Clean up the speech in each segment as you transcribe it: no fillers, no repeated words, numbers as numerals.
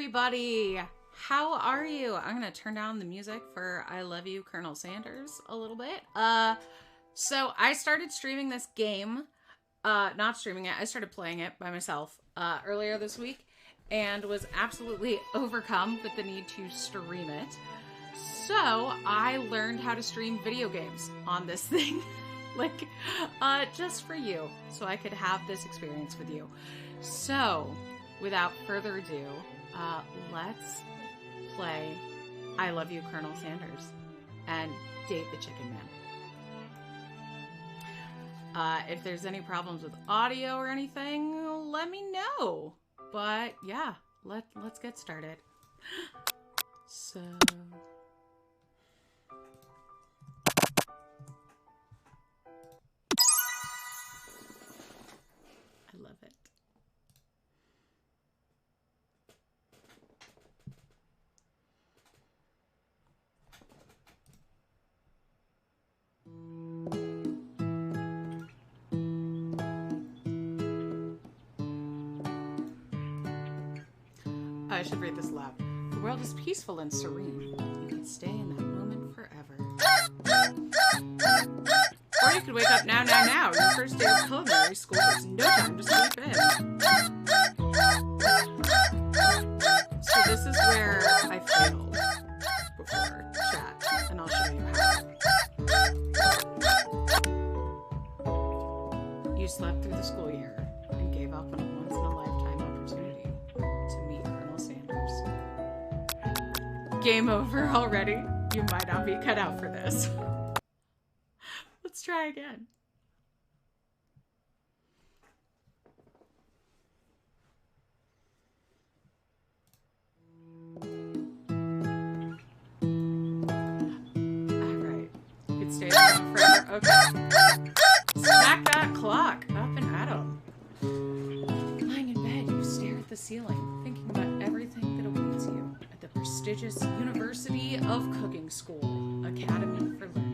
everybody. How are you? I'm going to turn down the music for I Love You, Colonel Sanders a little bit. So I started streaming this game. Not streaming it. I started playing it by myself earlier this week and was absolutely overcome with the need to stream it. So I learned how to stream video games on this thing. Just for you. So I could have this experience with you. So, without further ado, let's play I Love You, Colonel Sanders and date the Chicken Man. If there's any problems with audio or anything, let me know. But yeah, let's get started. So... I love it. I should read this aloud. The world is peaceful and serene. You could stay in that moment forever. Or you could wake up now. Your first day of culinary school, there's no time to sleep in. So this is where I failed before chat, and I'll show you how. You slept through the school year and gave up on a once-in-a-lifetime opportunity to meet Colonel Sanders. Game over already? You might not be cut out for this. Let's try again. Alright. You could stay there forever. Okay. Smack that clock. Up and at 'em. Lying in bed, you stare at the ceiling, thinking about everything that awaits you at the prestigious University of Cooking School, Academy for Learning.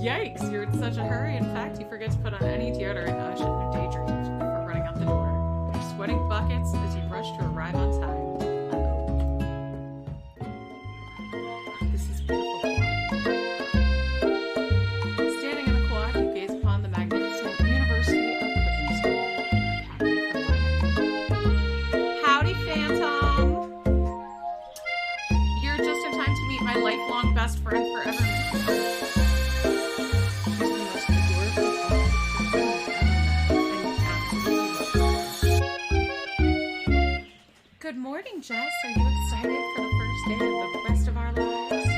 Yikes, you're in such a hurry. In fact, you forget to put on any deodorant. I should have daydreamed before running out the door. You're sweating buckets as you rush to arrive on time. This is beautiful. Standing in the quad, you gaze upon the magnificent University of Cooking School. Academy for Learning. Howdy, Phantom! You're just in time to meet my lifelong best friend forever. Good morning, Jess. Are you excited for the first day of the rest of our lives?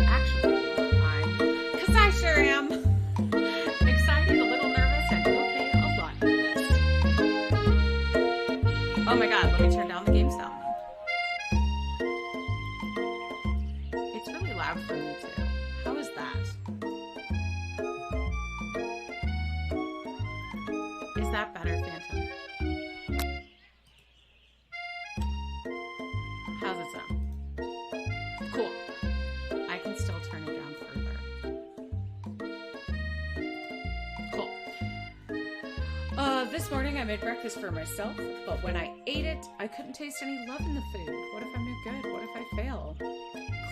Actually, because I sure am. Excited, a little nervous, and okay, a lot nervous. Oh my god, let me turn down the game sound. It's really loud for me, too. How is that? Is that better, Phantom? How's it sound? Cool. I can still turn it down further. Cool. This morning I made breakfast for myself, but when I ate it, I couldn't taste any love in the food. What if I'm no good? What if I fail?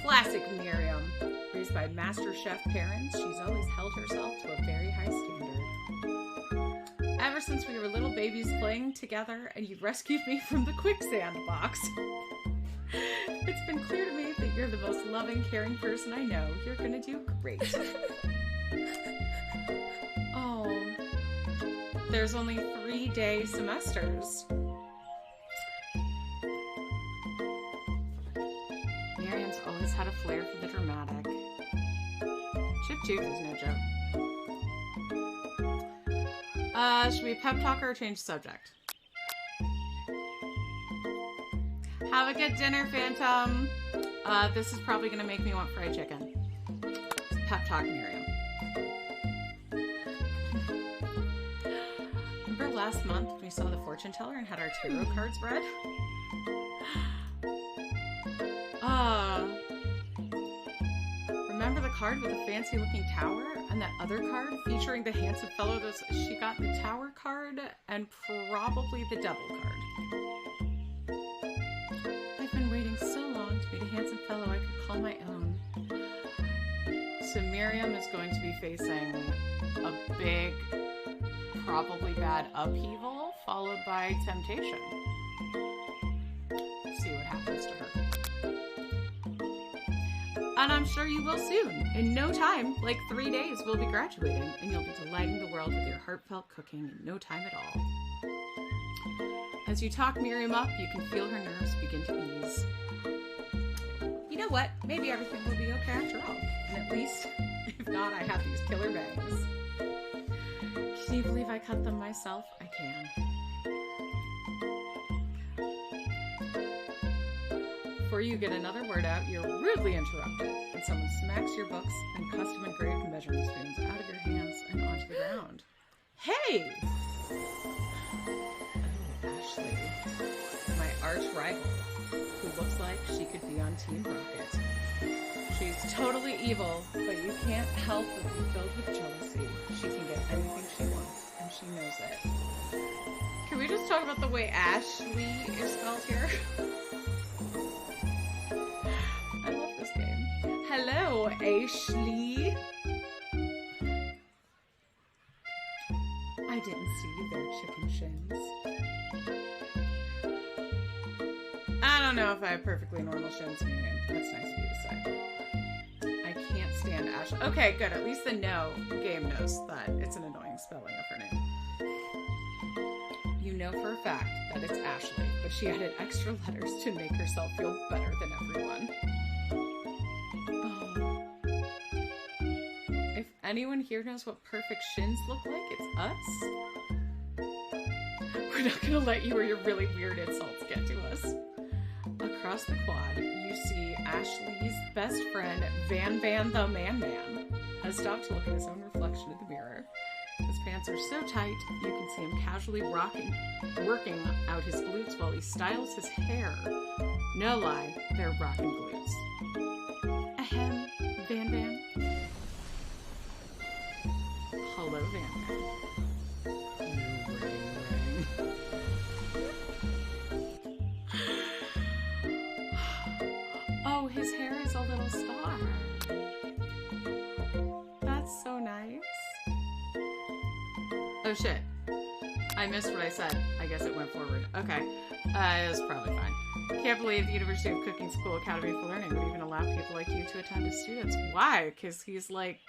Classic Miriam. Raised by master chef parents, she's always held herself to a very high standard. Ever since we were little babies playing together and you rescued me from the quicksand box. It's been clear to me that you're the most loving, caring person I know. You're gonna do great. Oh. There's only 3-day semesters. had a flair for the dramatic. Chip Tooth is no joke. Should we pep talk or change subject? Have a good dinner, Phantom. This is probably going to make me want fried chicken. Pep talk, Miriam. Remember last month when we saw the fortune teller and had our tarot cards read? Remember the card with the fancy looking tower and that other card featuring the handsome fellow that she got the tower card and probably the devil card. I've been waiting so long to meet a handsome fellow I could call my own. So Miriam is going to be facing a big, probably bad upheaval followed by temptation. See what happens to her. And I'm sure you will soon. In no time, like 3 days, we'll be graduating, and you'll be delighting the world with your heartfelt cooking in no time at all. As you talk Miriam up, you can feel her nerves begin to ease. You know what? Maybe everything will be okay after all. And at least, if not, I have these killer bangs. Can you believe I cut them myself? I can. Before you get another word out, you're rudely interrupted, and someone smacks your books and custom engraved measuring spoons out of your hands and onto the ground. Hey! Oh, Ashley. My arch rival, who looks like she could be on Team Rocket. She's totally evil, but you can't help but be filled with jealousy. She can get anything she wants, and she knows it. Can we just talk about the way Ashley is spelled here? I love this game. Hello, Ashley. I didn't see you there, chicken shins. I don't know if I have perfectly normal shins, Miriam. That's nice of you to say. I can't stand Ashley. Okay, good. At least the game knows that it's an annoying spelling of her name. You know for a fact that it's Ashley, but she added extra letters to make herself feel better than everyone. Oh. If anyone here knows what perfect shins look like, it's us. We're not gonna let you or your really weird insults get to us. Across the quad, you see Ashley's best friend, Van the Man, has stopped to look at his own reflection in the mirror. His pants are so tight, you can see him casually working out his glutes while he styles his hair. No lie, they're rockin' glutes. Ahem, Van. Hello, Van. Ring. Oh, his hair is a little star. That's so nice. Oh shit. I missed what I said. I guess it went forward. Okay. It was probably fine. Can't believe the University of Cooking School Academy for Learning would even allow people like you to attend as students. Why? Because he's like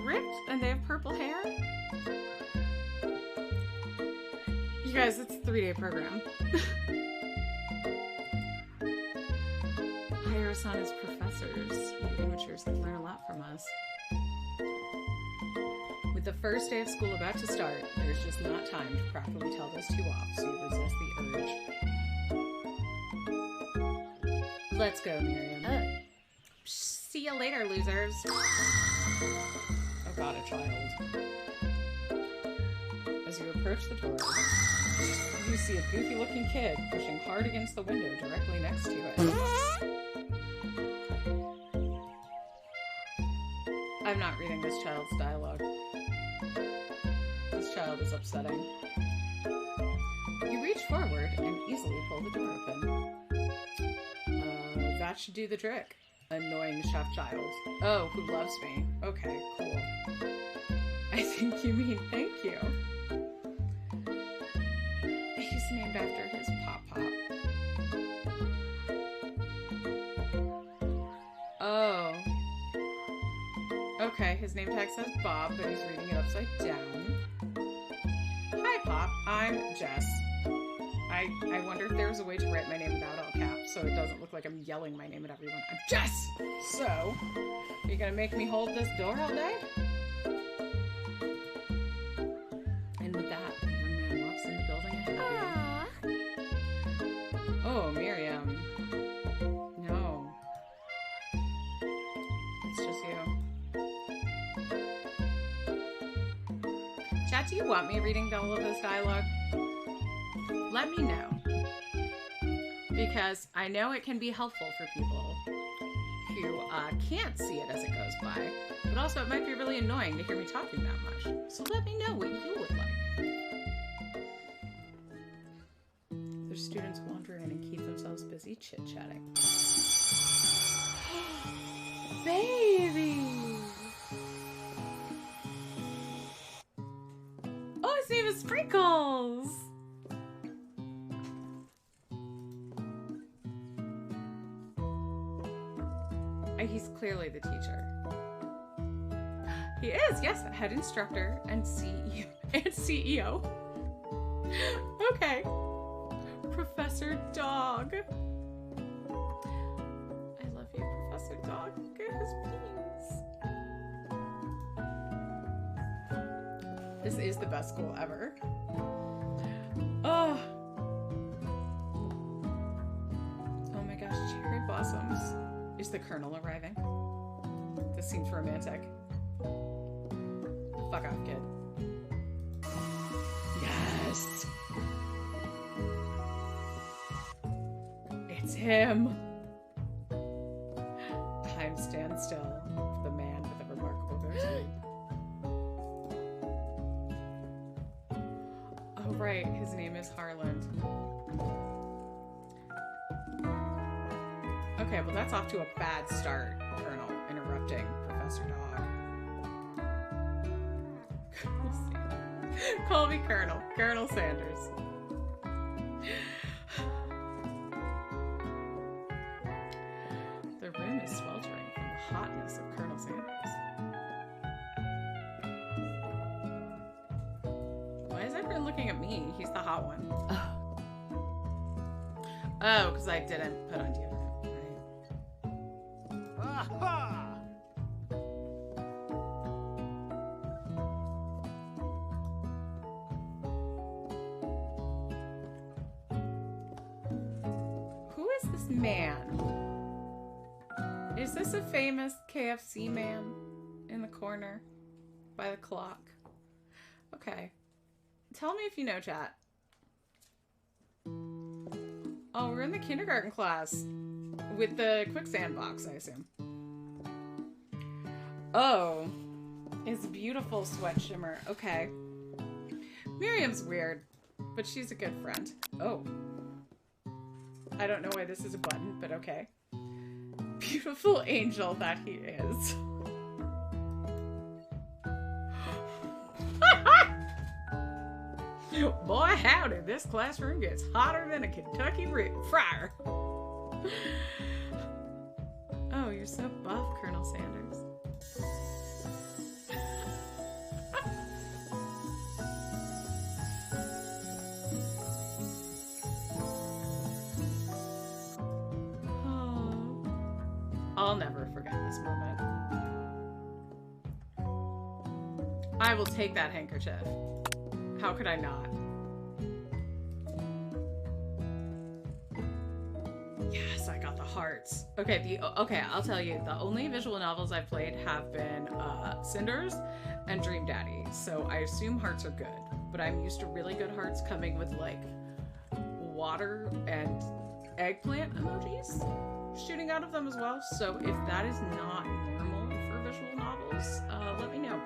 ripped and they have purple hair? You guys, it's a 3-day program. Hire us on as professors. You amateurs can learn a lot from us. With the first day of school about to start, there's just not time to properly tell those two off, so you resist the urge. Let's go, Miriam. See you later, losers. Oh god, a child. As you approach the door, you see a goofy-looking kid pushing hard against the window directly next to it. I'm not reading this child's dialogue. This child is upsetting. You reach forward and easily pull the door open. That should do the trick. Annoying chef child. Oh, who loves me. Okay, cool. I think you mean thank you. He's named after his pop-pop. Oh. Okay, his name tag says Bob, but he's reading it upside down. Hi, Pop. I'm Jess. I I wonder if there's a way to write my name without all caps so it doesn't look like I'm yelling my name at everyone. I'm Jess! So, are you gonna make me hold this door all day? And with that, the young man walks in the building ahead of you. Oh, Miriam. No. It's just you. Chat, do you want me reading all of this dialogue? Let me know. Because I know it can be helpful for people who can't see it as it goes by, but also it might be really annoying to hear me talking that much. So let me know what you would like. There's students wander in and keep themselves busy chit-chatting. Baby! Oh, his name is Sprinkles! He's clearly the teacher. He is, yes, head instructor and CEO. Okay. Professor Dog. I love you, Professor Dog. Look at his beans. This is the best school ever. Oh. Oh my gosh, cherry blossoms. Is the Colonel arriving? This seems romantic. Fuck off, kid. Yes! It's him! Time stands still for the man with a remarkable birthday. Oh right, his name is Harland. Okay, well that's off to a bad start, Colonel, interrupting Professor Dog. Colonel Sanders. Call me Colonel. Colonel Sanders. The room is sweltering from the hotness of Colonel Sanders. Why is everyone looking at me? He's the hot one. Oh, because I didn't put on deodorant. Who is this man? Is this a famous KFC man in the corner by the clock? Okay. Tell me if you know, chat. Oh, we're in the kindergarten class with the quicksand box, I assume. Oh, it's beautiful sweat shimmer. Okay. Miriam's weird, but she's a good friend. Oh. I don't know why this is a button, but okay. Beautiful angel that he is. Boy, howdy, this classroom gets hotter than a Kentucky fryer. Oh, you're so buff, Colonel Sanders. Oh, I'll never forget this moment. I will take that handkerchief. How could I not? Yes, I got the hearts. Okay, I'll tell you. The only visual novels I've played have been Cinders and Dream Daddy, so I assume hearts are good. But I'm used to really good hearts coming with like water and eggplant emojis shooting out of them as well. So if that is not normal for visual novels, let me know.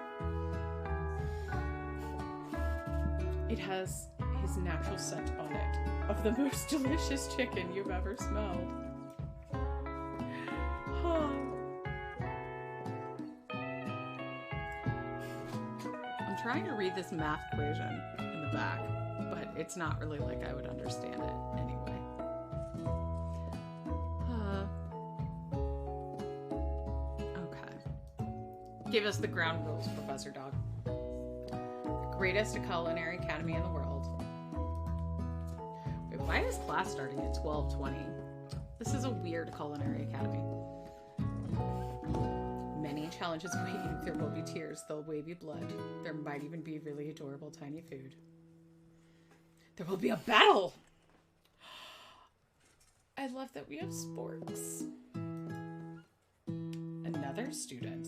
It has his natural scent on it of the most delicious chicken you've ever smelled. Oh. I'm trying to read this math equation in the back, but it's not really like I would understand it anyway. Okay. Give us the ground rules, Professor Dog. Greatest culinary academy in the world. We have Why is class starting at 12:20? This is a weird culinary academy. Many challenges waiting. There will be tears. There'll be blood. There might even be really adorable tiny food. There will be a battle! I love that we have sports. Another student.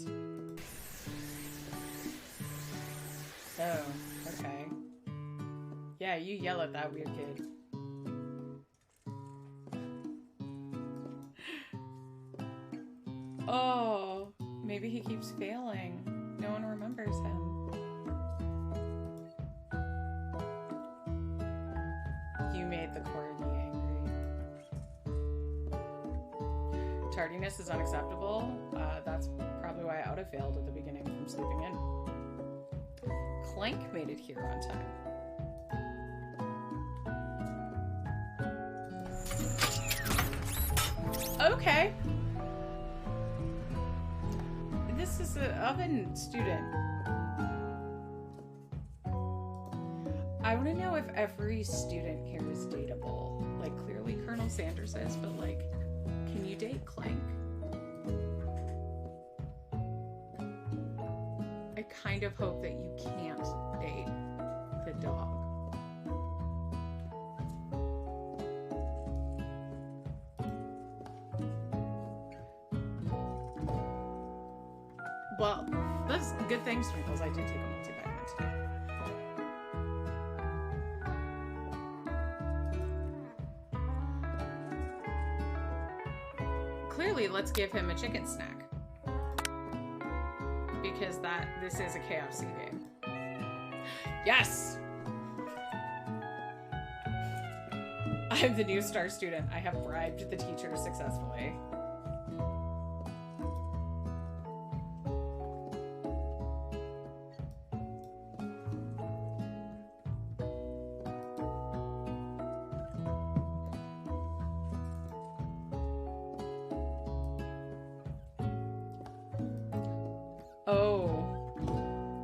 Oh, okay. Yeah, you yell at that weird kid. Oh, maybe he keeps failing. No one remembers him. You made the Courtney angry. Tardiness is unacceptable. That's probably why I auto-failed at the beginning from sleeping in. Clank made it here on time. Okay. This is an oven student. I want to know if every student here is dateable. Like, clearly Colonel Sanders is, but like, can you date Clank? I kind of hope that you can't date the dog. Well, that's good thing, Sprinkles. I did take a multivitamin today. Clearly, let's give him a chicken snack. Because this is a KFC game. Yes! I'm the new star student. I have bribed the teacher successfully. Oh,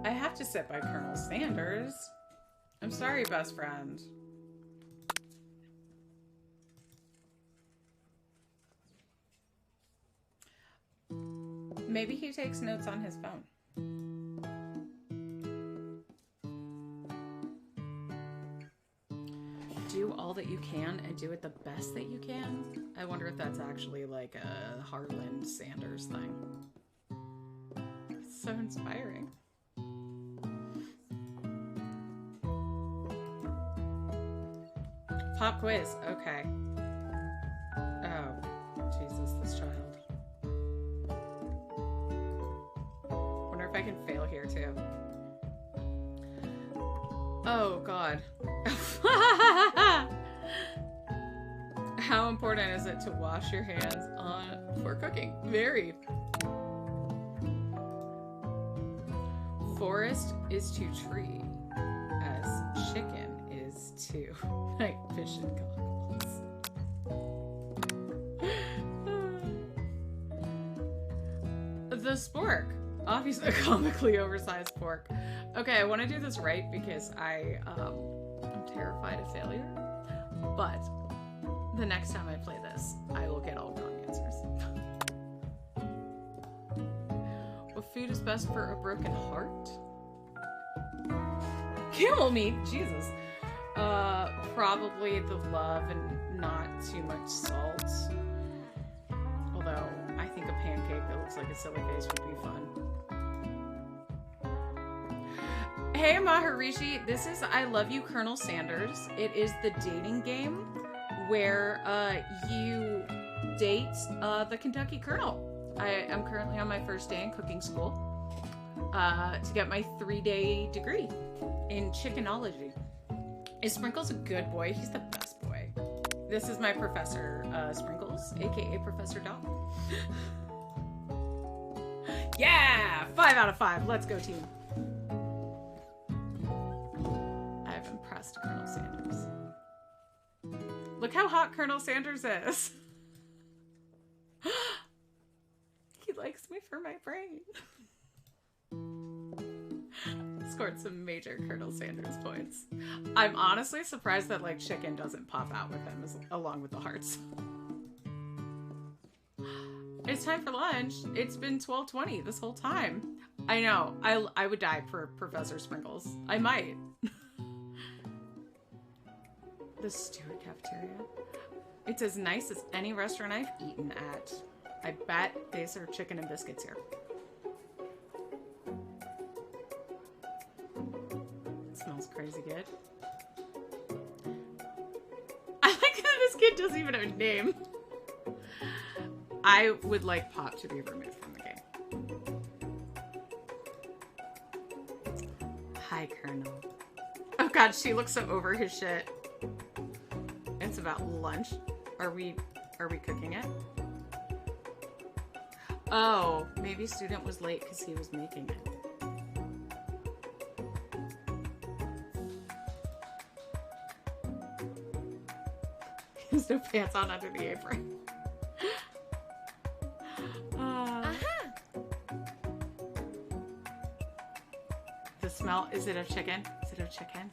I have to sit by Colonel Sanders. I'm sorry, best friend. Maybe he takes notes on his phone. Do all that you can and do it the best that you can. I wonder if that's actually like a Harlan Sanders thing. So inspiring. Pop quiz. Okay. Oh, Jesus, this child. Wonder if I can fail here too. Oh, God. How important is it to wash your hands for cooking? Very. Forest is to tree, as chicken is to night vision goggles. The spork. Obviously a comically oversized fork. Okay, I want to do this right because I'm terrified of failure. But the next time I play this, I will get all wrong answers. What food is best for a broken heart? Camel meat, Jesus. Probably the love and not too much salt. Although I think a pancake that looks like a silly face would be fun. Hey Maharishi, this is I Love You, Colonel Sanders. It is the dating game where you date the Kentucky Colonel. I am currently on my first day in cooking school to get my 3-day degree in chickenology. Is Sprinkles a good boy? He's the best boy. This is my professor, Sprinkles, aka Professor Dog. Yeah! 5 out of 5. Let's go, team. I've impressed Colonel Sanders. Look how hot Colonel Sanders is. He likes me for my brain. Scored some major Colonel Sanders points. I'm honestly surprised that like chicken doesn't pop out with him along with the hearts. It's time for lunch. It's been 12:20 this whole time. I know. I would die for Professor Sprinkles. I might. The Stewart cafeteria. It's as nice as any restaurant I've eaten at. I bet they serve chicken and biscuits here. It smells crazy good. I like that this kid doesn't even have a name. I would like Pop to be removed from the game. Hi, Colonel. Oh god, she looks so over his shit. It's about lunch. Are we cooking it? Oh, maybe student was late because he was making it. He has no pants on under the apron. The smell, is it of chicken? Is it of chicken?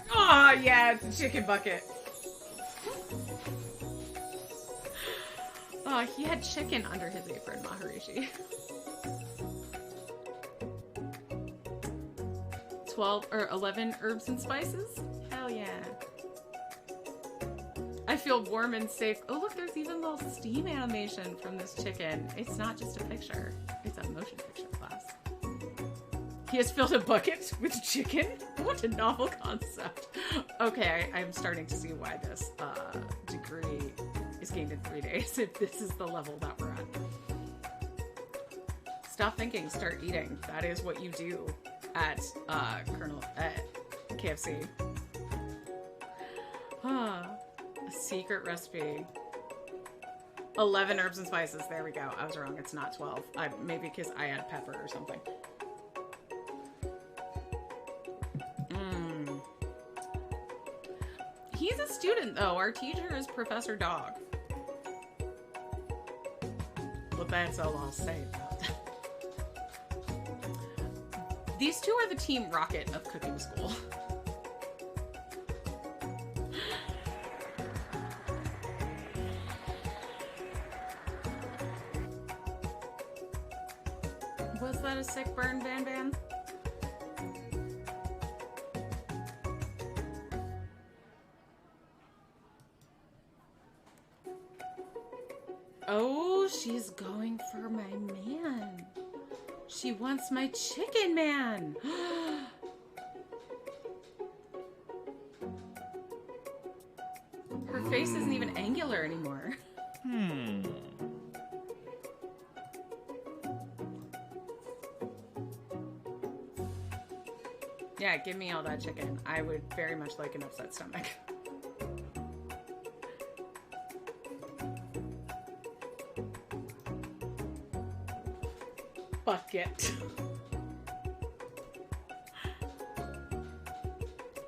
Oh yeah, it's a chicken bucket. Oh, he had chicken under his apron, Maharishi. 12 or 11 herbs and spices? Hell yeah. I feel warm and safe. Oh look, there's even a little steam animation from this chicken. It's not just a picture. It's a motion picture class. He has filled a bucket with chicken? What a novel concept. Okay, I'm starting to see why this degree is gained in 3 days, if this is the level that we're at. Stop thinking, start eating. That is what you do at KFC. A secret recipe. 11 herbs and spices. There we go. I was wrong. It's not 12. Maybe because I add pepper or something. He's a student, though. Our teacher is Professor Dog. Well, that's all I'll say about that. These two are the Team Rocket of cooking school. Was that a sick burn, Van Van? Oh, she's going for my man. She wants my chicken man. Her face isn't even angular anymore. Yeah, give me all that chicken. I would very much like an upset stomach. Bucket.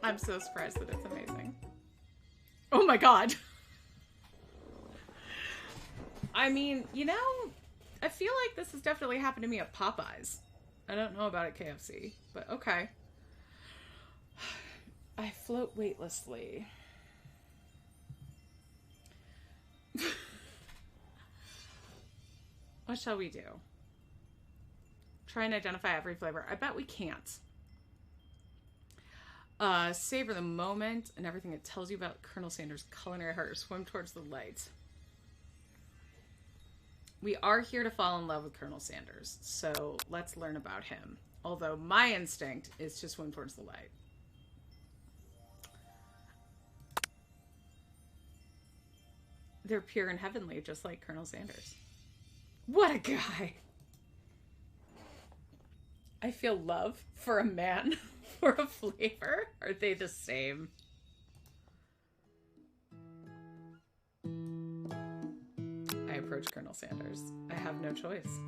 I'm so surprised that it's amazing. Oh my god. I mean, you know, I feel like this has definitely happened to me at Popeyes. I don't know about at KFC, but okay. I float weightlessly. What shall we do? Try and identify every flavor. I bet we can't. Savor the moment and everything it tells you about Colonel Sanders' culinary heart. Swim towards the light. We are here to fall in love with Colonel Sanders, so let's learn about him. Although my instinct is to swim towards the light. They're pure and heavenly, just like Colonel Sanders. What a guy! I feel love for a man for a flavor. Are they the same? I approach Colonel Sanders. I have no choice.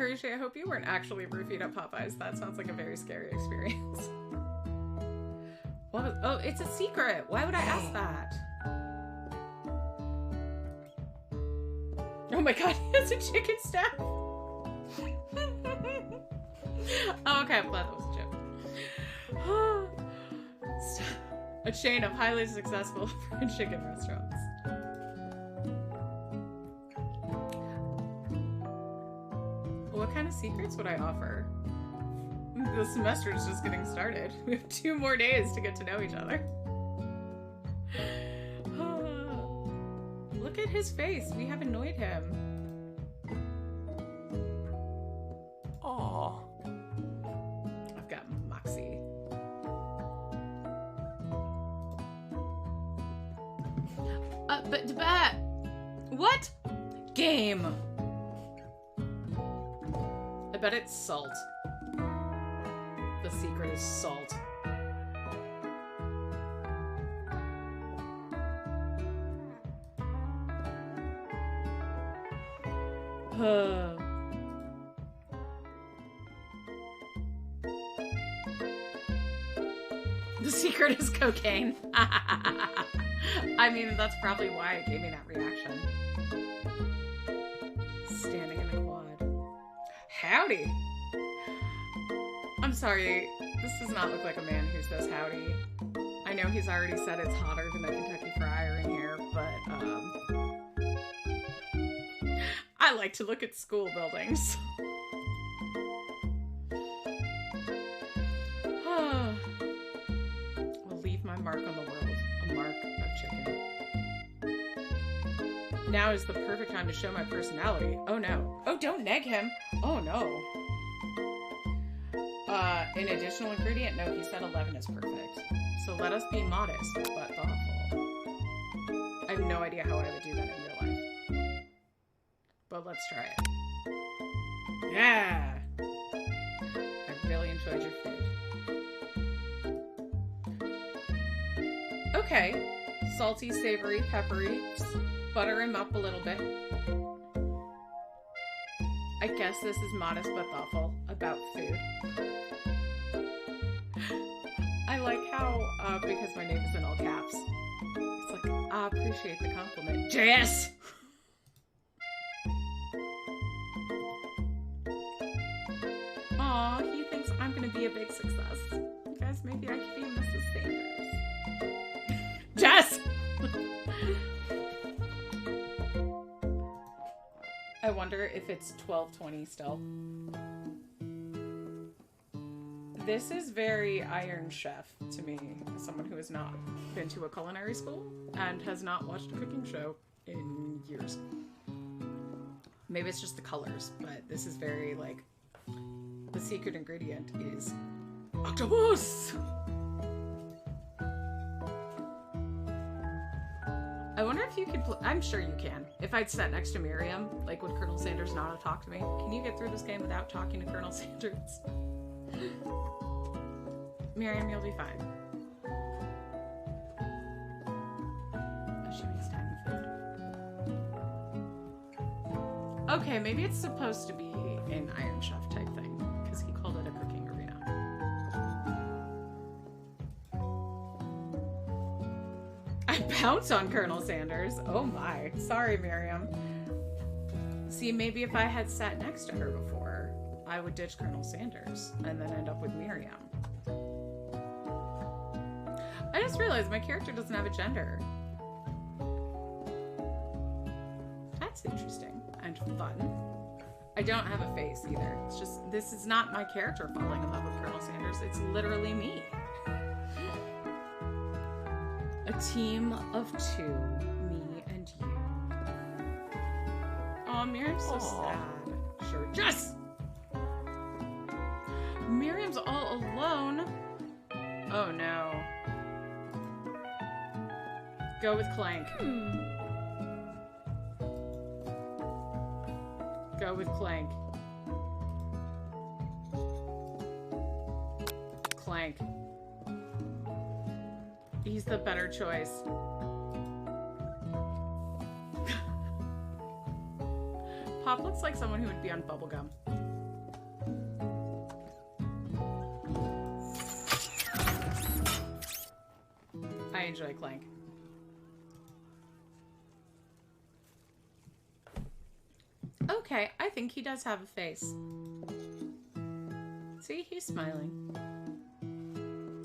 Hershey, I hope you weren't actually roofied at Popeyes. That sounds like a very scary experience. What was, oh, it's a secret. Why would I ask that? Oh my god, it's a chicken staff. Oh, okay, I'm glad that was a joke. A chain of highly successful fried chicken restaurants. What kind of secrets would I offer? The semester is just getting started. We have 2 more days to get to know each other. Look at his face. We have annoyed him. Aww. I've got Moxie. But what? Game. I bet it's salt. The secret is salt. The secret is cocaine. I mean, that's probably why it gave me that reaction. Standing in the quad. Howdy. I'm sorry. This does not look like a man who says howdy. I know he's already said it's hotter than a Kentucky Friar in here, but, I like to look at school buildings. I'll leave my mark on the world. A mark of chicken. Now is the perfect time to show my personality. Oh no. Oh, don't neg him. Oh no. An additional ingredient? No, he said 11 is perfect. So let us be modest, but thoughtful. I have no idea how I would do that in real life. But let's try it. Yeah! I really enjoyed your food. Okay. Salty, savory, peppery. Just butter him up a little bit. I guess this is modest but thoughtful about food. I like how, because my name is in all caps, it's like, I appreciate the compliment. JS! Aw, he thinks I'm gonna be a big success. Guys, maybe I could be Mrs. Sanders. Jess! I wonder if it's 12:20 still. This is very Iron Chef to me, as someone who has not been to a culinary school and has not watched a cooking show in years. Maybe it's just the colors, but this is very, like, the secret ingredient is octopus! I wonder if you could, I'm sure you can. If I'd sat next to Miriam, like, would Colonel Sanders not have talked to me? Can you get through this game without talking to Colonel Sanders? Miriam, you'll be fine. Oh, she makes tiny food. Okay, maybe it's supposed to be an Iron Chef type thing, because he called it a cooking arena. I bounce on Colonel Sanders. Oh my. Sorry, Miriam. See, maybe if I had sat next to her before, I would ditch Colonel Sanders and then end up with Miriam. I just realized my character doesn't have a gender. That's interesting and fun. I don't have a face either. It's just, this is not my character falling in love with Colonel Sanders. It's literally me. A team of 2, me and you. Aw, Miriam's so sad. Sure, Jess! Miriam's all alone. Oh no. Go with Clank. Go with Clank. Clank. He's the better choice. Pop looks like someone who would be on bubblegum. enjoy Clank. Okay, I think he does have a face. See, he's smiling.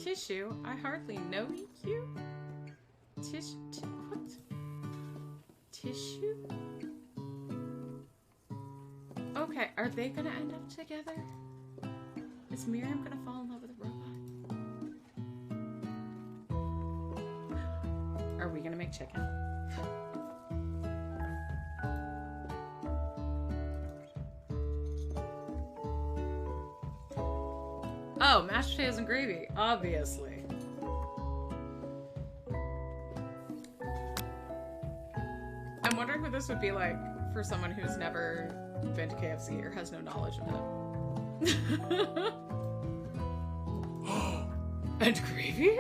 Tissue, I hardly know you. What? Tissue? Okay, are they gonna end up together? Is Miriam gonna fall in love with a robot? Are we gonna make chicken? Oh, mashed potatoes and gravy, obviously. I'm wondering what this would be like for someone who's never been to KFC or has no knowledge of it. And gravy?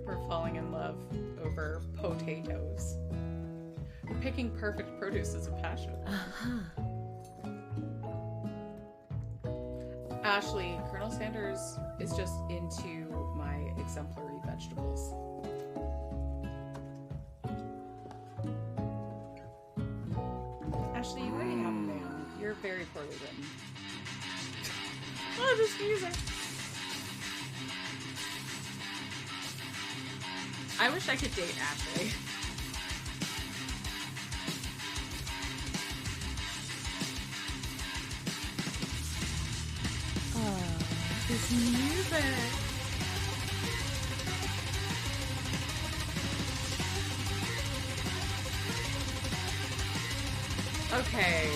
We're falling in love over potatoes. Picking perfect produce is a passion. Ashley, Colonel Sanders is just into my exemplary vegetables. Ashley, you already have a man. You're very poorly written. Oh, this music. I wish I could date Ashley. This music. Okay.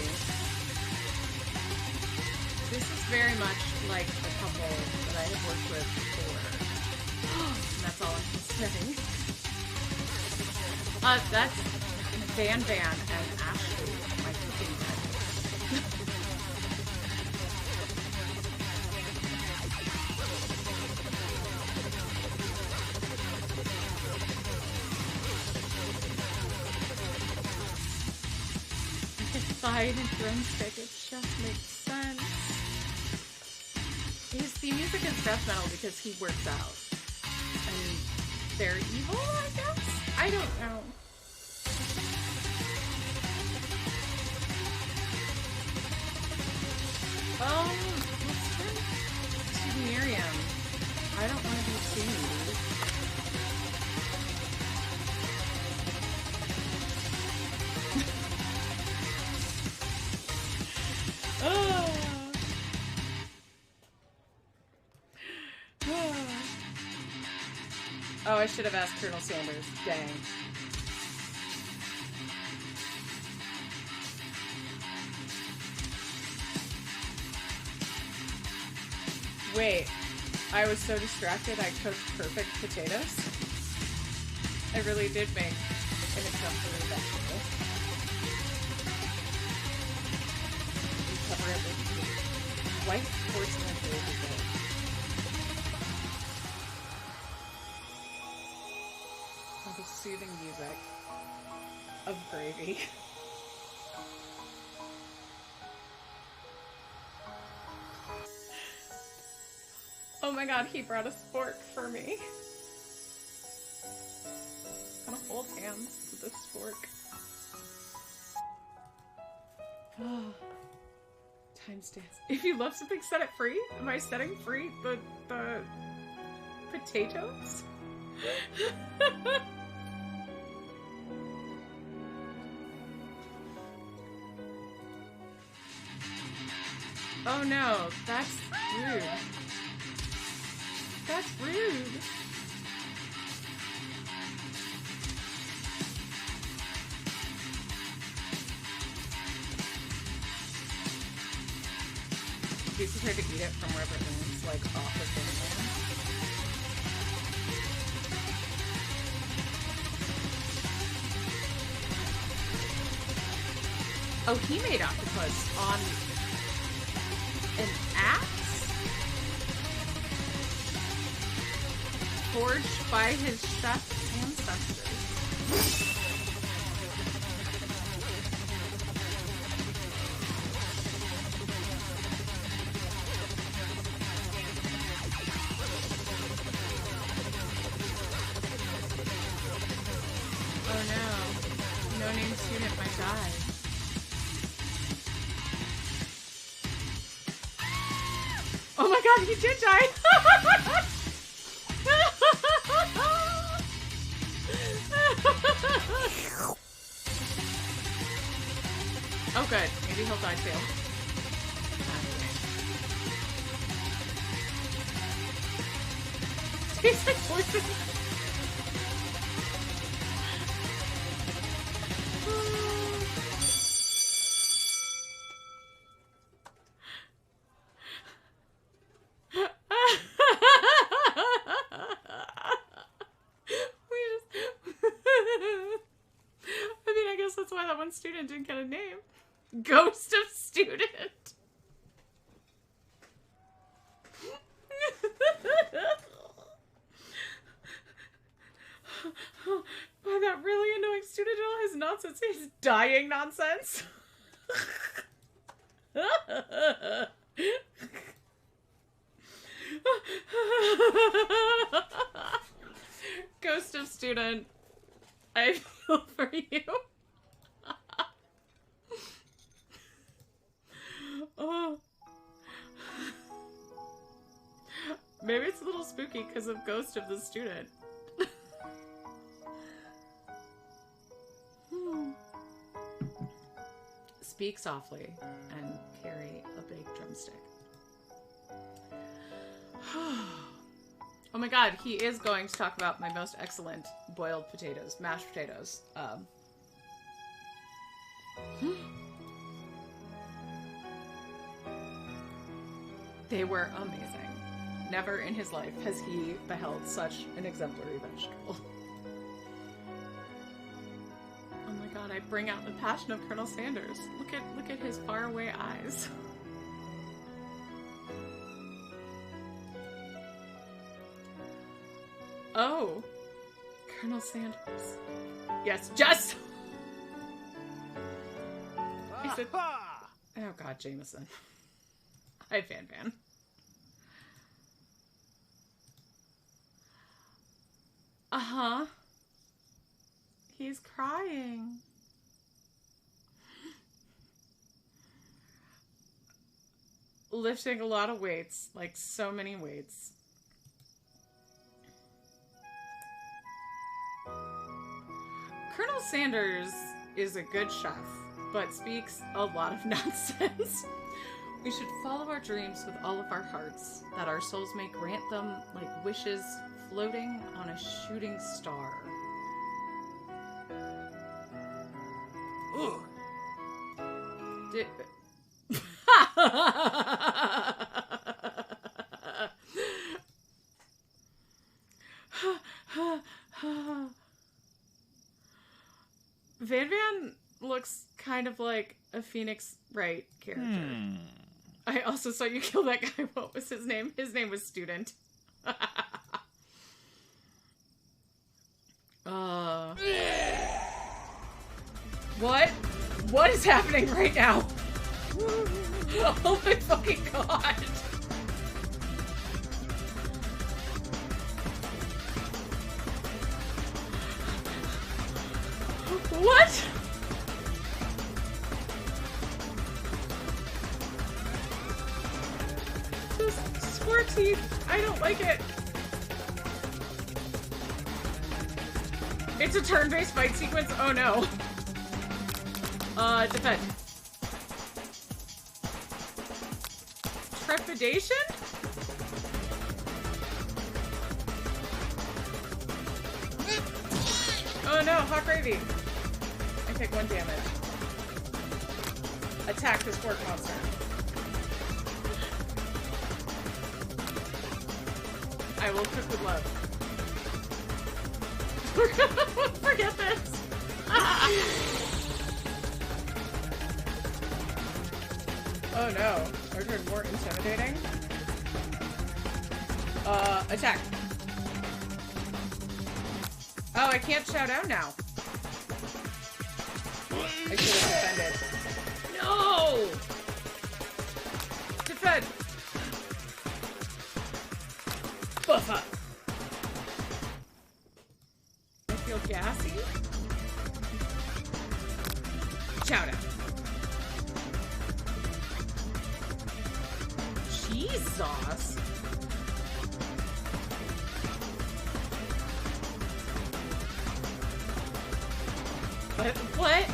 This is very much like a couple that I have worked with before. And that's all I'm saying. That's Van and Ashley, my cooking buddy. Fried and drumstick, it just makes sense. His theme music is death metal because he works out. And they're evil, I guess? I don't know. Let's turn to Miriam. I don't want to be seen. Oh, I should have asked Colonel Sanders. Dang. Wait, I was so distracted I cooked perfect potatoes. I really did make an exemplary vegetable. You cover it with white porcelain gravy bowl. The soothing music of gravy. Oh my god, he brought a spork for me. I'm gonna hold hands with this spork. Oh, time stamps. If you love something, set it free. Am I setting free the potatoes? Oh no, that's rude. That's rude. Be prepared to eat it from wherever it lands, like off of the land. Oh, he made octopus on an axe? Forged by his chef's ancestors. student might die. Oh my god, he did die! Oh good, maybe he'll die too. Tastes like poison. I guess that's why that one student didn't get a name. Ghost of student. By that really annoying student and all his nonsense, his dying nonsense. Ghost of student, I feel for you. Oh. Maybe it's a little spooky because of Ghost of the student. Speak softly and carry a big drumstick. Oh my god, he is going to talk about my most excellent boiled potatoes, mashed potatoes. They were amazing. Never in his life has he beheld such an exemplary vegetable. Oh my god, I bring out the passion of Colonel Sanders. Look at his faraway eyes. Oh, Colonel Sanders. Yes, just. He said, oh god, Jameson. Hi, Fan Fan. Uh-huh. He's crying. Lifting a lot of weights, like so many weights. Colonel Sanders is a good chef, but speaks a lot of nonsense. We should follow our dreams with all of our hearts, that our souls may grant them like wishes floating on a shooting star. Ooh. Van Van looks kind of like a Phoenix Wright character. I also saw you kill that guy. What was his name? His name was Student. What? What is happening right now? Oh my fucking god. What? This squirty. I don't like it. It's a turn-based fight sequence? Oh no. Defend. Trepidation? Oh no, hot gravy. I take 1 damage. Attack this fork monster. I will cook with love. Forget this. Oh no. Are you more intimidating? Attack. Oh, I can't shout out now. I should have defended. No! Defend! Buff up. I feel gassy. sauce. What?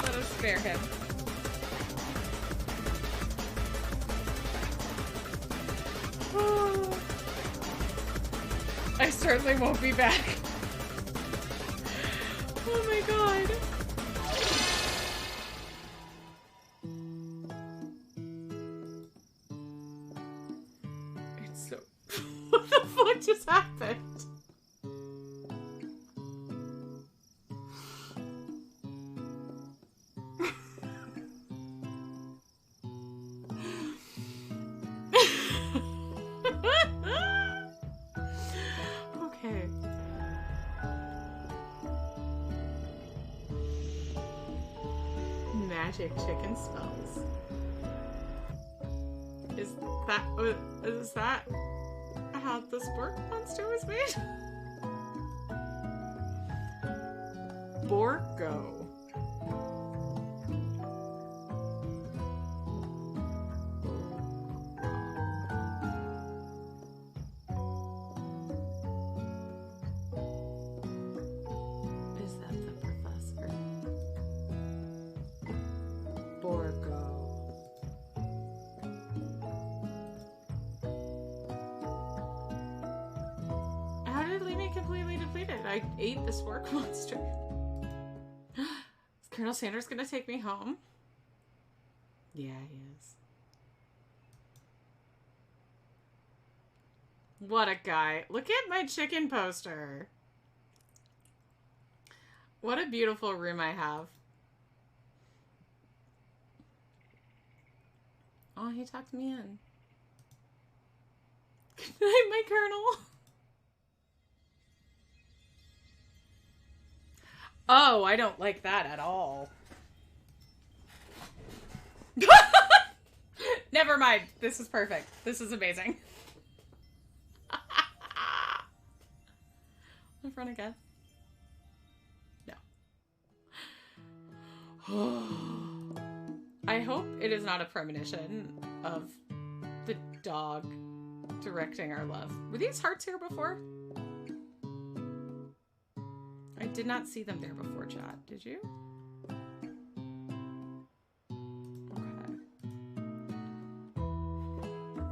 Let us spare him. I certainly won't be back. Oh my god. It's so... What the fuck just happened? Okay. Magic chicken spells. Is that how the spork monster was made? Borgo. Is that the professor? Borgo. How did it leave me completely depleted? I ate the spork monster. Is Colonel Sanders gonna take me home? Yeah, he is. What a guy. Look at my chicken poster. What a beautiful room I have. Oh, he tucked me in. Good night, my Colonel. Oh, I don't like that at all. Never mind. This is perfect. This is amazing. In front again. No. I hope it is not a premonition of the dog directing our love. Were these hearts here before? I did not see them there before, chat. Did you? Okay.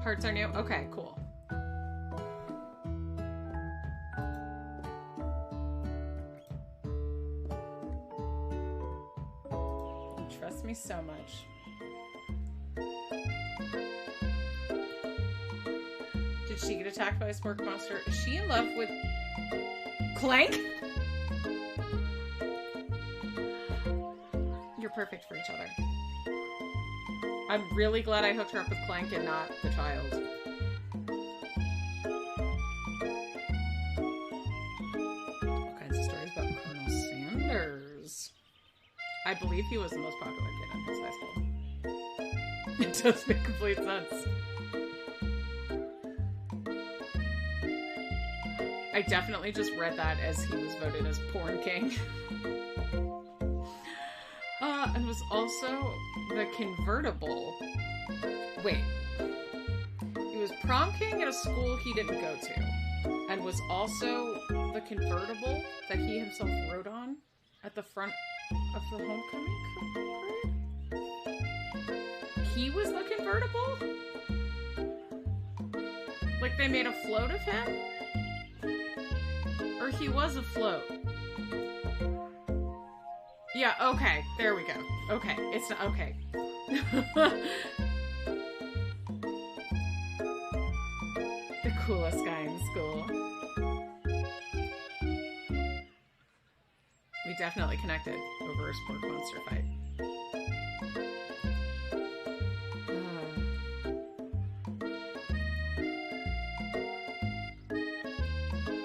Hearts are new? Okay, cool. You trust me so much. Did she get attacked by a spork monster? Is she in love with Clank? You're perfect for each other. I'm really glad I hooked her up with Clank and not the child. All kinds of stories about Colonel Sanders. I believe he was the most popular kid in his high school. It does make complete sense. I definitely just read that as he was voted as porn king. And was also the convertible. Wait. He was prom king at a school he didn't go to. And was also the convertible that he himself rode on at the front of the homecoming parade? He was the convertible? Like they made a float of him? Or he was a float? Yeah, okay. There we go. Okay. It's not... Okay. The coolest guy in school. We definitely connected over a spork monster fight.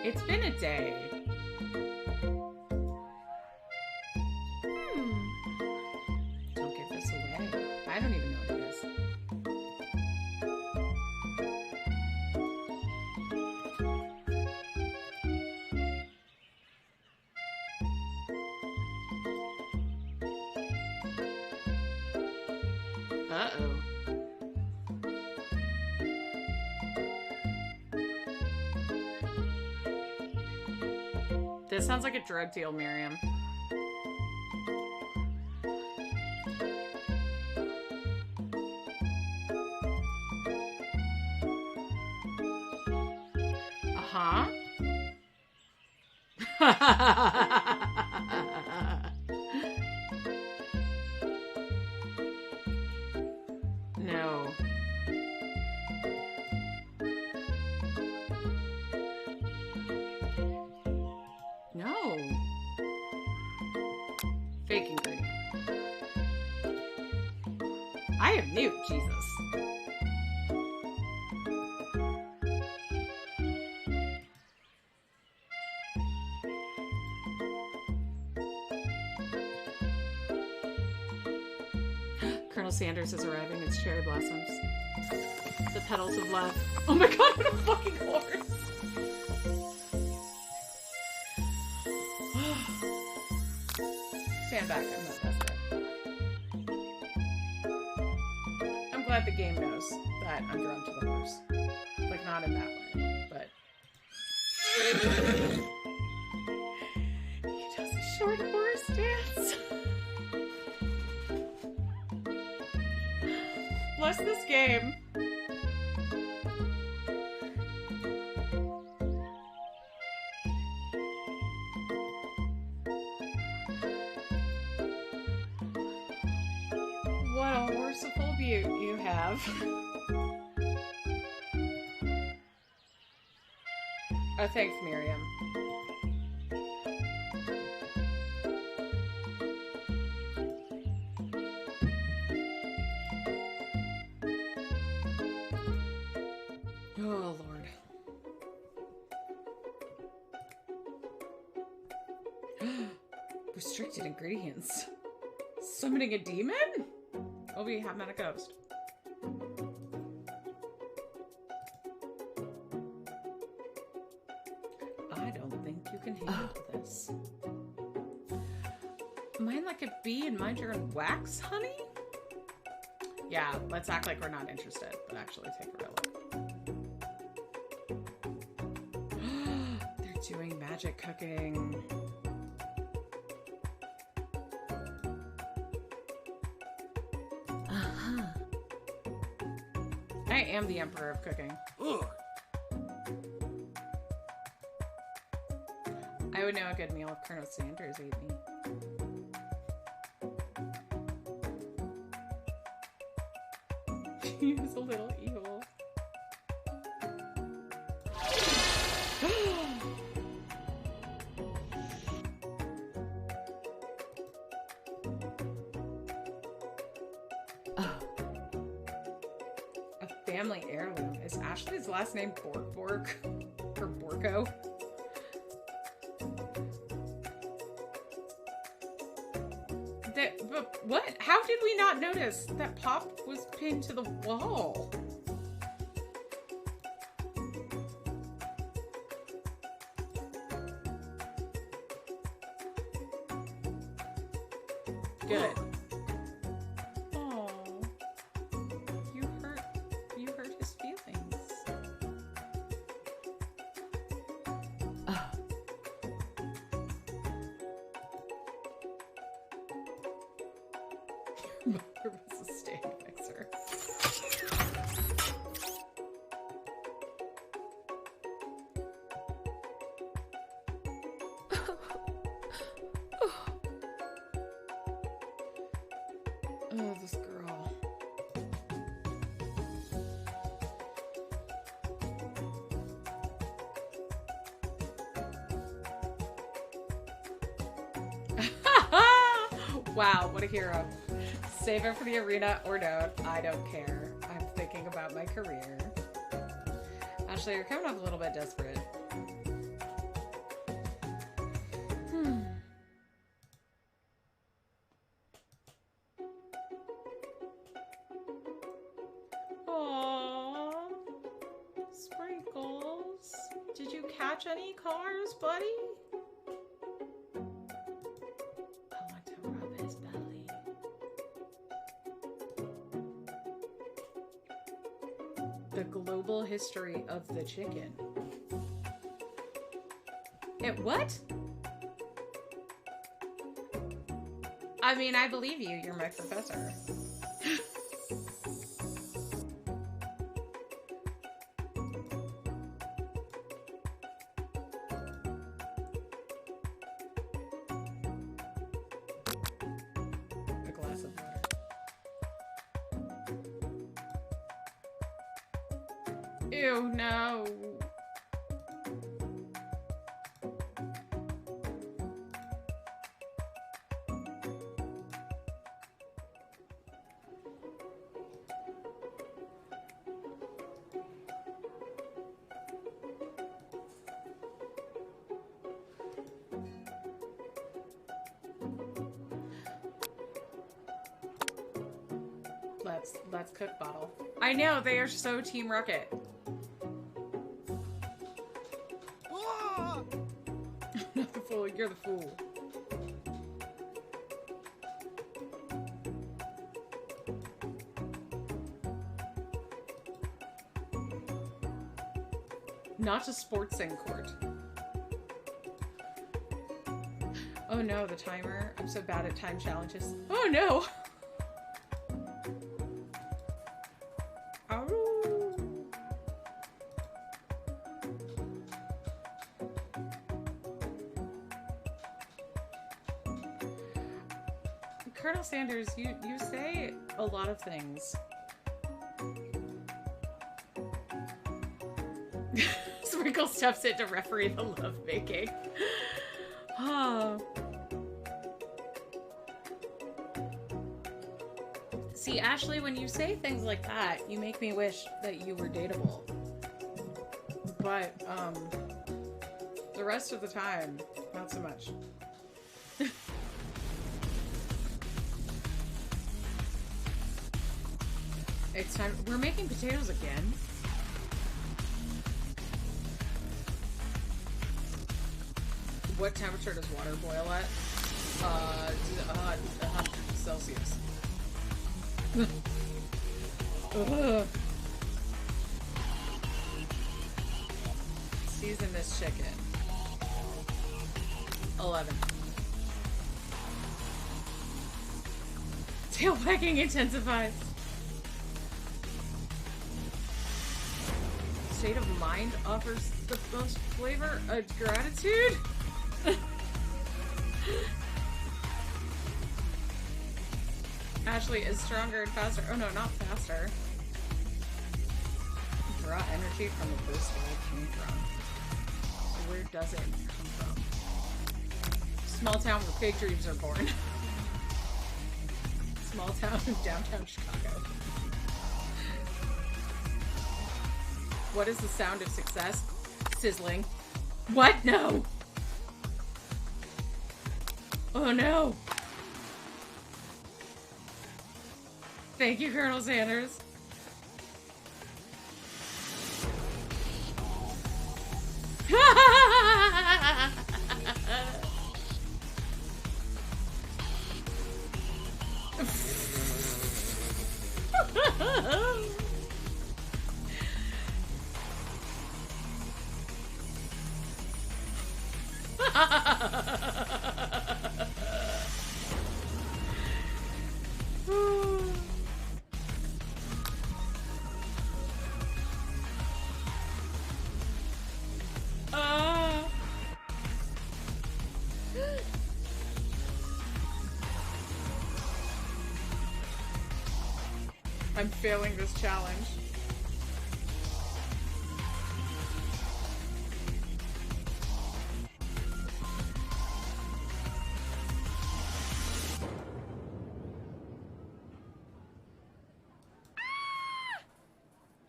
It's been a day. Uh-oh. This sounds like a drug deal, Miriam. Uh-huh. No. No. Fake ingredient. I am mute, Jesus. Colonel Sanders is arriving. It's cherry blossoms. The petals of love. Oh my god, what a fucking horse! Stand back, I'm not desperate. I'm glad the game knows that I'm drawn to the horse. Like, not in that way, but... He does a short horse dance. Bless this game. What a merciful beaut you have. Oh, thanks, Miriam. Oh, Lord. Restricted ingredients. Summoning a demon? Oh, we have met a ghost. I don't think you can handle this. Mine like a bee and mind your own wax, honey? Yeah, let's act like we're not interested, but actually take a real look. They're doing magic cooking. I am the emperor of cooking. Ugh. I would know a good meal if Colonel Sanders ate me. He was a little evil. A family heirloom. Is Ashley's last name Bork or Borko? But what? How did we not notice that Pop was pinned to the wall? Good. Oh, you hurt his feelings. Mother was a steak mixer. Oh, this girl. Wow, what a hero. Save it for the arena or don't. I don't care. I'm thinking about my career. Ashley, you're coming off a little bit desperate. Aww. Sprinkles. Did you catch any cars, buddy? I want to rub his belly. history of the chicken. What? I mean, I believe you. You're my professor. A glass of water. Ew, no. Let's cook bottle. I know, they are so Team Rocket. Not the fool, you're the fool. Not a sportsing court. Oh no, the timer. I'm so bad at time challenges. Oh no! Colonel Sanders, you say a lot of things. Sprinkle steps in to referee the lovemaking. Oh. See, Ashley, when you say things like that, you make me wish that you were dateable. But, the rest of the time, not so much. It's time. We're making potatoes again. What temperature does water boil at? 100 Celsius. Season this chicken. 11. Tail wagging intensifies. State of mind offers the most flavor of gratitude. Ashley is stronger and faster. Oh no, not faster. Draw energy from the first where it came from. So where does it come from? Small town where big dreams are born. Small town in downtown Chicago. What is the sound of success? Sizzling. What? No! Oh no! Thank you, Colonel Sanders. I'm failing this challenge.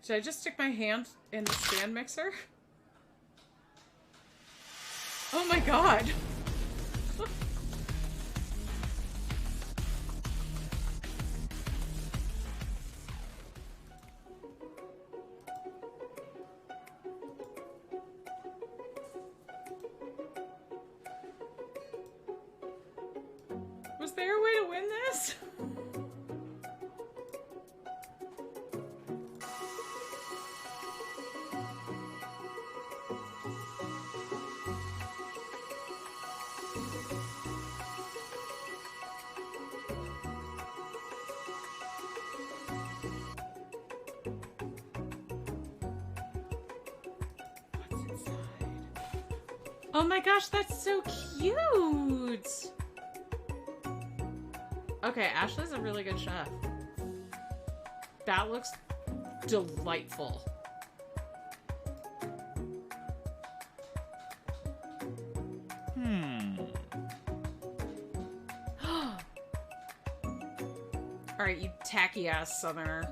Should I just stick my hand in the stand mixer? Oh my god! Was there a way to win this? Oh my gosh, that's so cute! Okay, Ashley's a really good chef. That looks delightful. Alright, you tacky ass southerner.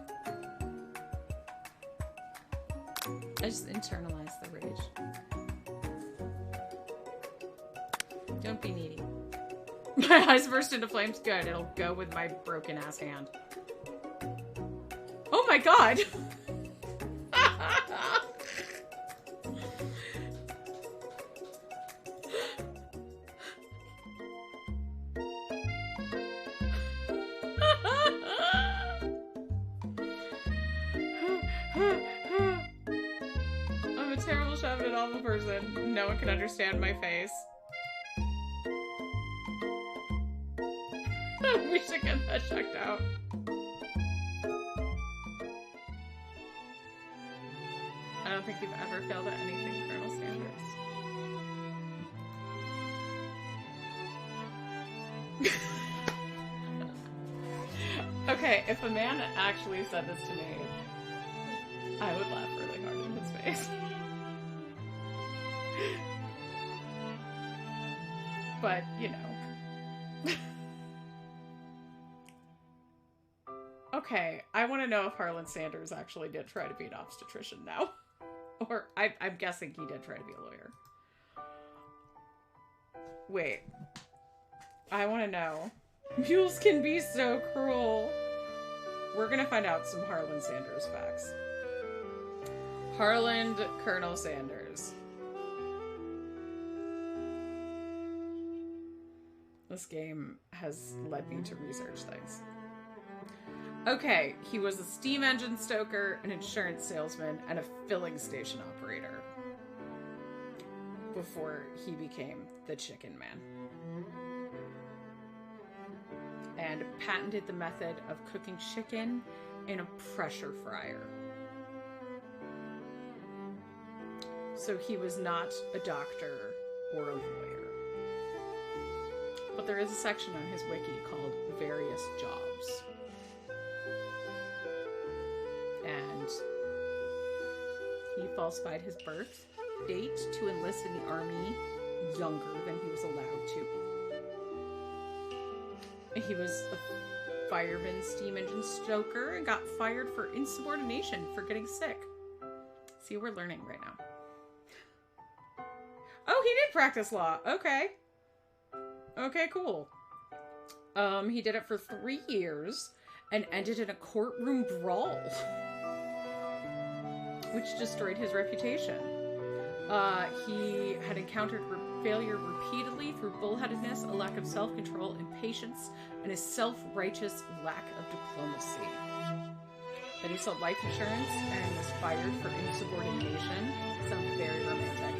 I just internalized the rage. Don't be needy. My eyes burst into flames. Good, it'll go with my broken ass hand. Oh my god! I'm a terrible chef and an awful person. No one can understand my face. We should get that checked out. I don't think you've ever failed at anything, Colonel Sanders. Okay, if a man actually said this to me, I would laugh really hard in his face. But, you know. Okay, I want to know if Harlan Sanders actually did try to be an obstetrician now. Or, I'm guessing he did try to be a lawyer. Wait. I want to know. Mules can be so cruel. We're gonna find out some Harlan Sanders facts. Harlan Colonel Sanders. This game has led me to research things. Okay, he was a steam engine stoker, an insurance salesman, and a filling station operator before he became the Chicken Man. And patented the method of cooking chicken in a pressure fryer. So he was not a doctor or a lawyer. But there is a section on his wiki called Various Jobs. And he falsified his birth date to enlist in the army younger than he was allowed to. He was a fireman, steam engine stoker, and got fired for insubordination for getting sick. See, we're learning right now. Oh, he did practice law. Okay. Okay, cool. He did it for 3 years and ended in a courtroom brawl, which destroyed his reputation. He had encountered failure repeatedly through bullheadedness, a lack of self-control, impatience, and a self-righteous lack of diplomacy. Then he sold life insurance and was fired for insubordination. Sounds very romantic.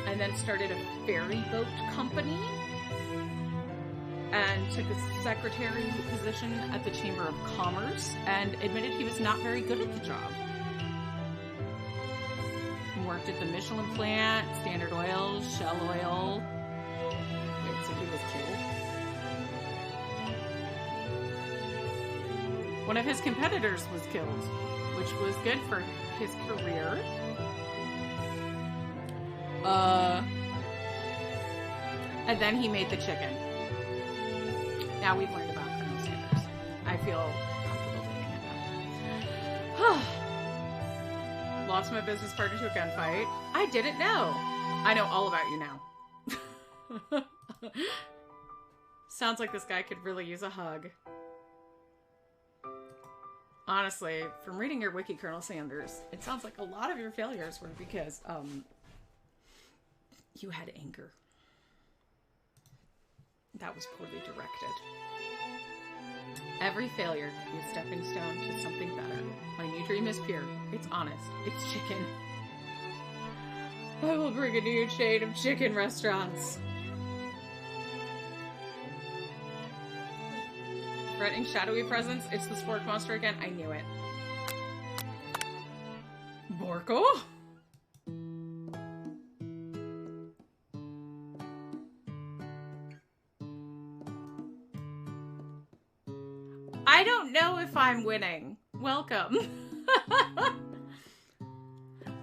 And then started a ferry boat company and took a secretary position at the Chamber of Commerce and admitted he was not very good at the job. Worked at the Michelin plant, Standard Oil, Shell Oil. Wait, so he was killed? One of his competitors was killed, which was good for his career. And then he made the chicken. Now we've learned about Colonel Sanders. I feel comfortable dating him now. Lost my business partner to a gunfight. I didn't know. I know all about you now. Sounds like this guy could really use a hug. Honestly, from reading your wiki, Colonel Sanders, it sounds like a lot of your failures were because, you had anger. That was poorly directed. Every failure can be a stepping stone to something better. My new dream is pure. It's honest. It's chicken. I will bring a new chain of chicken restaurants. Threatening shadowy presence. It's the spork monster again. I knew it. Borko? I don't know if I'm winning. Welcome.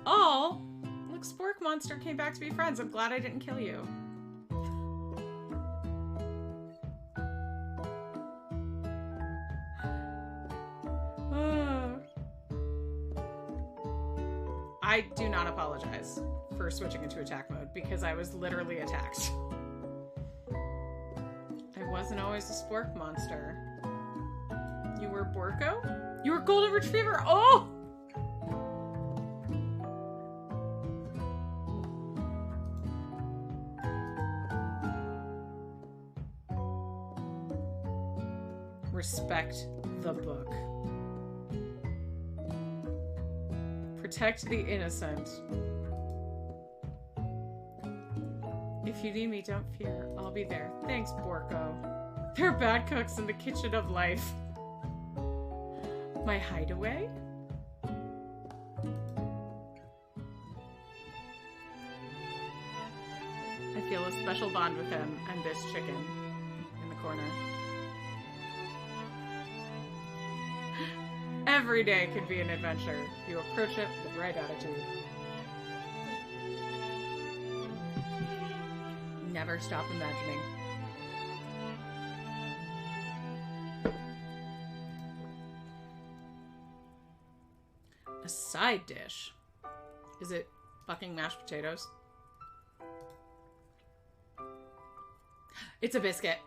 Oh, look, Spork Monster came back to be friends. I'm glad I didn't kill you. I do not apologize for switching into attack mode because I was literally attacked. I wasn't always a Spork Monster. You were Borko? You were Golden Retriever? Oh! Respect the book. Protect the innocent. If you need me, don't fear. I'll be there. Thanks, Borko. They're bad cooks in the kitchen of life. My hideaway? I feel a special bond with him and this chicken in the corner. Every day could be an adventure. You approach it with the right attitude. Never stop imagining. A side dish? Is it fucking mashed potatoes? It's a biscuit.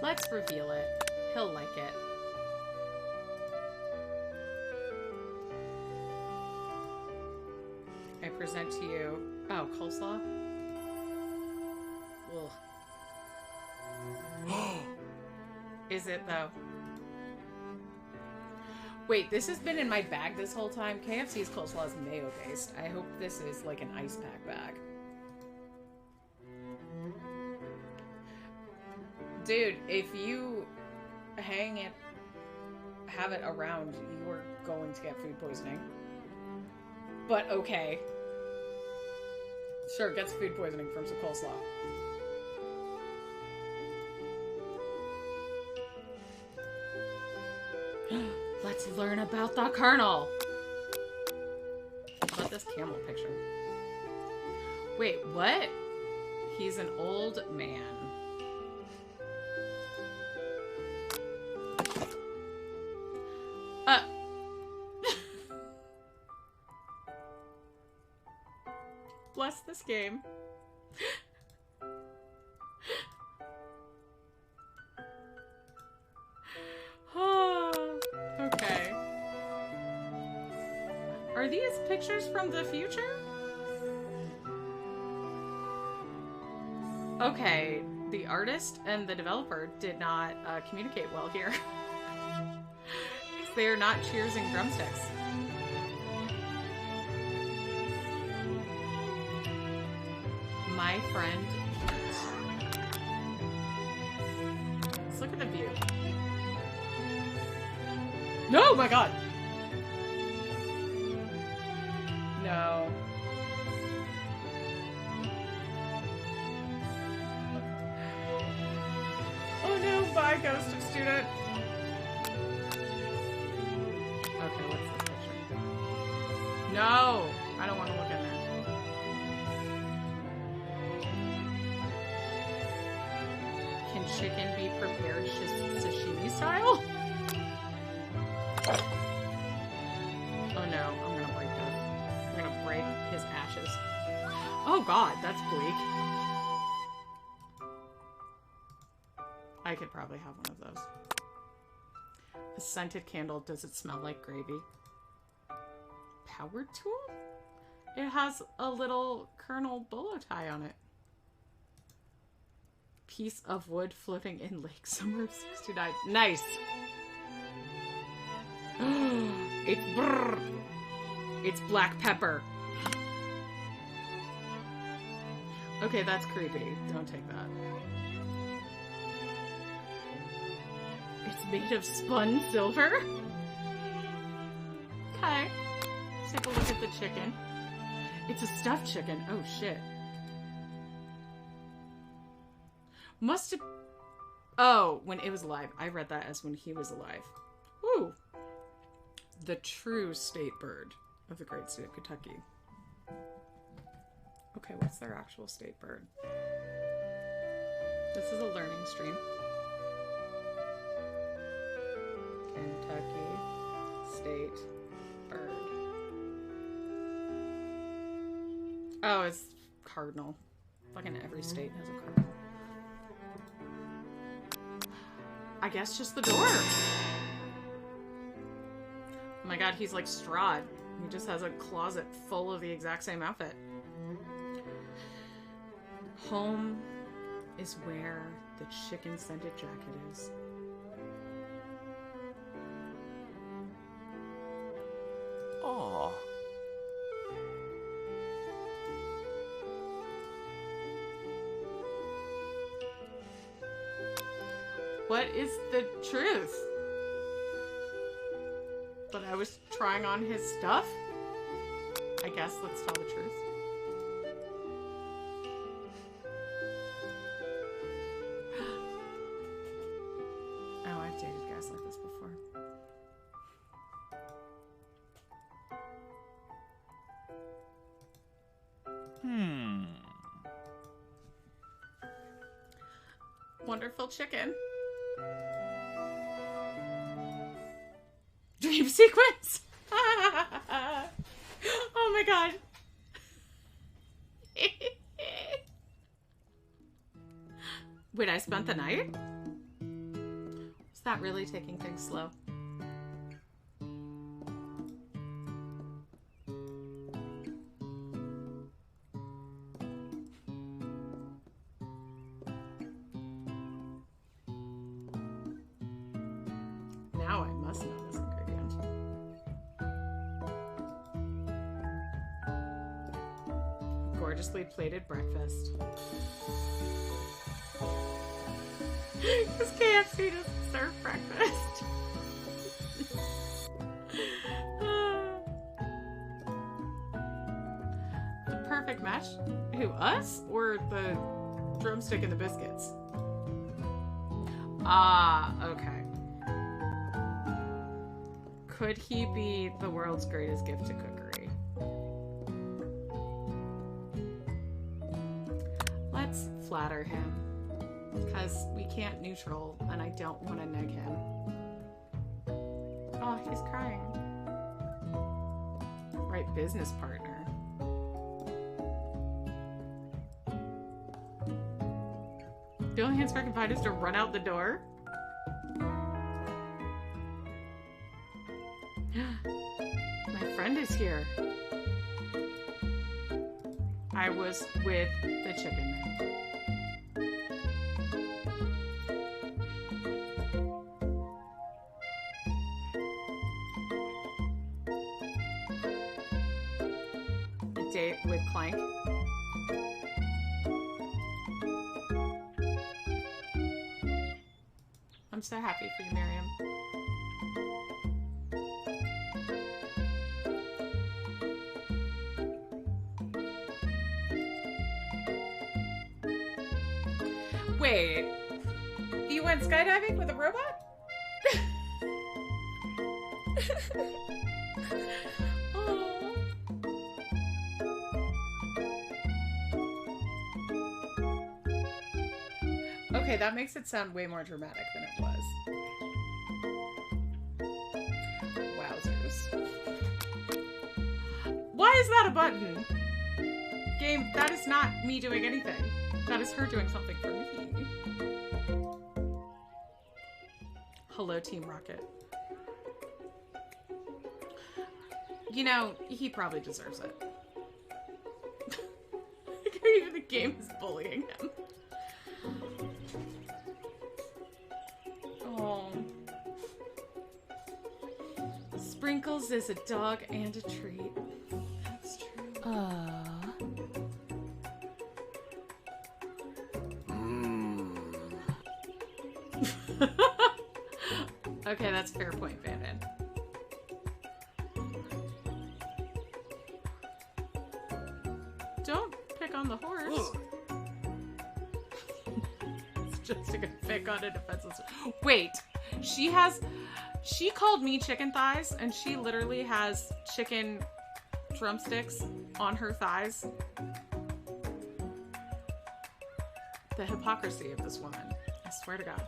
Let's reveal it. He'll like it. I present to you... Oh, coleslaw? Ugh. Is it, though? Wait, this has been in my bag this whole time? KFC's coleslaw is mayo-based. I hope this is like an ice pack bag. Dude, if you have it around, you are going to get food poisoning. But okay. Sure, gets food poisoning from some coleslaw. Let's learn about the Colonel. About this camel picture. Wait, what? He's an old man. Bless this game. Okay. Are these pictures from the future? Okay, the artist and the developer did not communicate well here. They are not cheersing drumsticks. My friend. Let's look at the view. No, my God. No. Oh no, bye, ghost of student. Okay, what's this picture? No, I don't want to look in there. Can chicken be prepared sashimi style? Oh no, I'm gonna break this. I'm gonna break his ashes. Oh God, that's bleak. I could probably have one of those. A scented candle. Does it smell like gravy? Power tool? It has a little Colonel bolo tie on it. Piece of wood floating in lake. Summer of 69. Nice. It's brrr. It's black pepper. Okay, that's creepy. Don't take that. It's made of spun silver? Okay. Let's take a look at the chicken. It's a stuffed chicken. Oh, shit. Must have... Oh, when it was alive. I read that as when he was alive. Woo! The true state bird of the great state of Kentucky. Okay, what's their actual state bird? This is a learning stream. Kentucky state bird. Oh, it's cardinal. Fucking every state has a cardinal. I guess just the door. Oh my god, he's like Strahd. He just has a closet full of the exact same outfit. Home is where the chicken-scented jacket is. Aww. What is the truth? That I was trying on his stuff? I guess let's tell the truth. Oh, I've dated guys like this before. Wonderful chicken. Dream sequence. Oh my god. Wait, I spent the night? Was that really taking things slow? Now I must know this ingredient. Gorgeously plated breakfast. Because KFC doesn't serve breakfast. The perfect match? Who, us? Or the drumstick and the biscuits? Ah, okay. Could he be the world's greatest gift to cookery? Let's flatter him. Because we can't neutral, and I don't want to neg him. Oh, he's crying. Right business partner. The only answer I can find is to run out the door. My friend is here. I was with the chicken man. A date with Clank. I'm so happy for you, Miriam. Wait, you went skydiving with a robot? Oh. Okay, that makes it sound way more dramatic than it was. Wowzers. Why is that a button? Game, that is not me doing anything. That is her doing something for me. Hello, Team Rocket. You know, he probably deserves it. Even the game is bullying him. Oh. Sprinkles is a dog and a treat. That's true. Okay, that's a fair point, Bandit. Don't pick on the horse. Just to get pick on a defenseless. Wait, she called me chicken thighs, and she literally has chicken drumsticks on her thighs. The hypocrisy of this woman. I swear to God.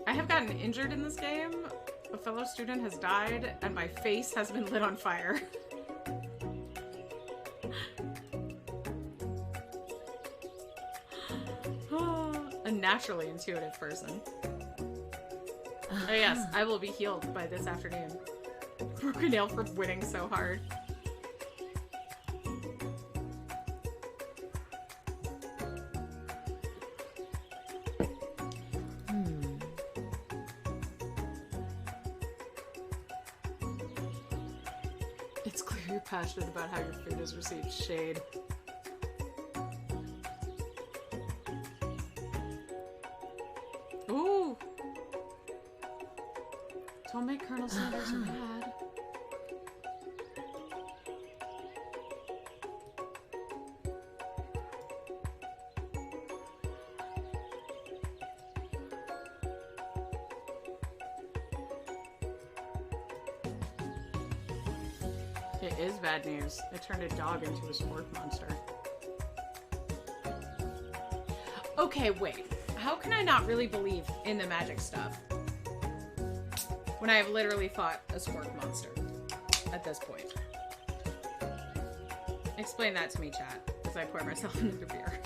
I have gotten injured in this game. A fellow student has died, and my face has been lit on fire. A naturally intuitive person. Oh yes, I will be healed by this afternoon. Broken nail for winning so hard. It's clear you're passionate about how your food has received shade. Ooh! Don't make Colonel Sanders mad. It is bad news. It turned a dog into a sport monster. Okay, wait. How can I not really believe in the magic stuff when I have literally fought a spork monster at this point? Explain that to me, chat, as I pour myself another beer.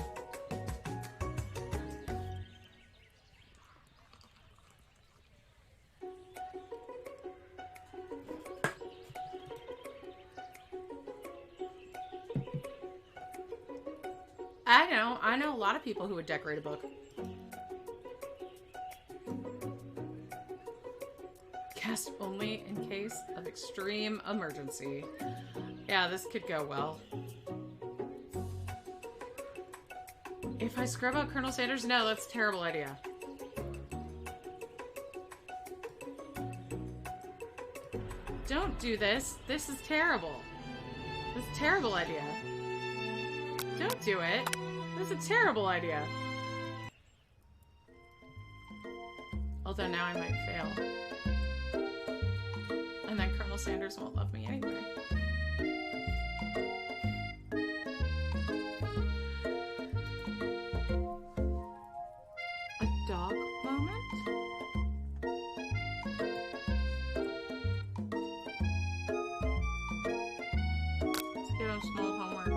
I know a lot of people who would decorate a book. Cast only in case of extreme emergency. Yeah, this could go well. If I scrub out Colonel Sanders? No, that's a terrible idea. Don't do this. This is terrible. This is a terrible idea. Don't do it. This is a terrible idea. Although now I might fail. And then Colonel Sanders won't love me anyway. A dog moment? Let's give him small homework.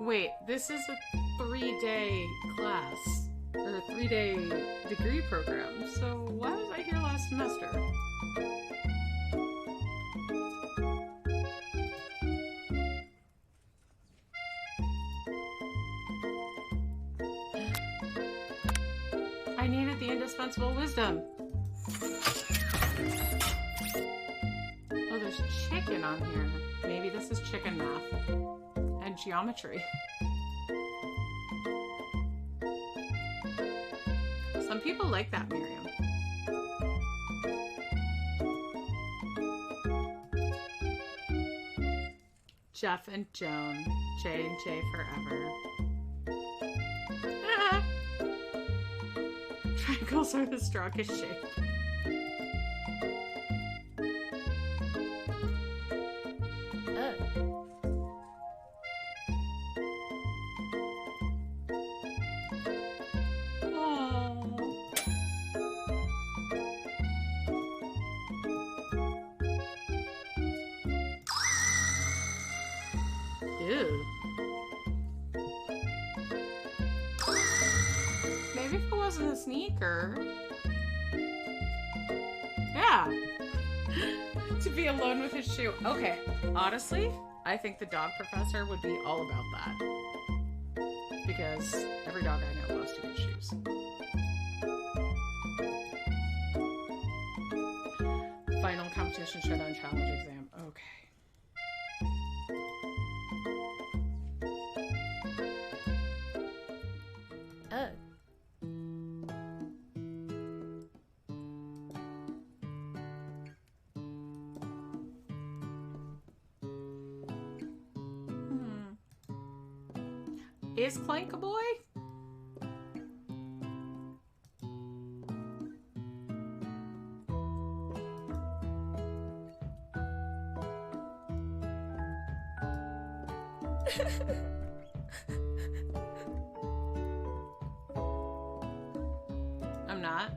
Wait, this is a 3-day class, or a 3-day degree program, so why was I here last semester? I needed the indispensable wisdom. Oh, there's chicken on here. Maybe this is chicken math. And geometry. Some people like that, Miriam. Jeff and Joan. J and J forever. Ah. Triangles are the strongest shape. Ew. Maybe if it wasn't a sneaker. Yeah. To be alone with his shoe. Okay, honestly, I think the dog professor would be all about that. Because every dog I know loves to get shoes. Final competition showdown challenge exam. Okay. Is Clank a boy? I'm not.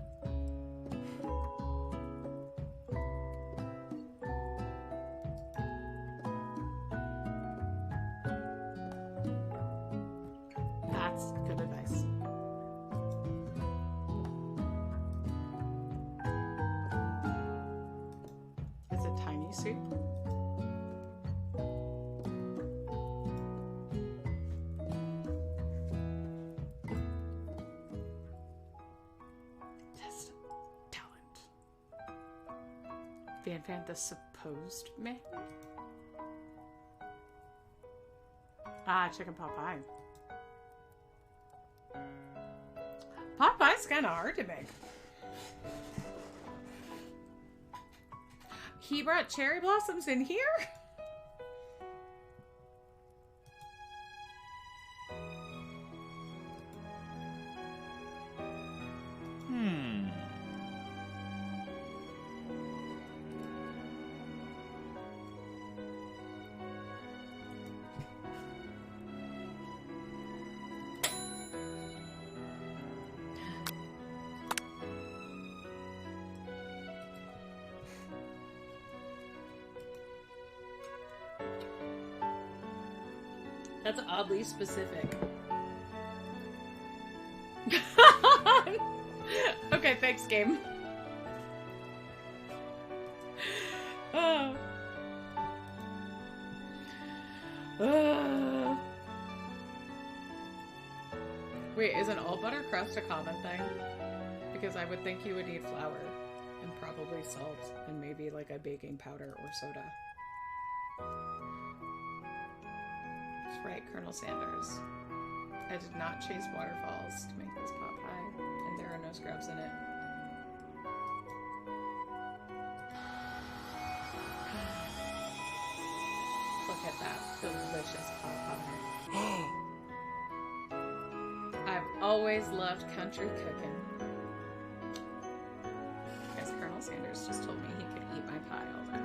That's good advice. It's a tiny soup. Test talent. Fan the supposed man? Ah, chicken pot pie. Pot pie's kind of hard to make. He brought cherry blossoms in here? That's oddly specific. Okay, thanks, game. Oh. Wait, isn't all butter crust a common thing? Because I would think you would need flour and probably salt and maybe like a baking powder or soda. That's right, Colonel Sanders. I did not chase waterfalls to make this pot pie, and there are no scrubs in it. Look at that delicious pot pie. I've always loved country cooking. Guess Colonel Sanders just told me he could eat my pie all day.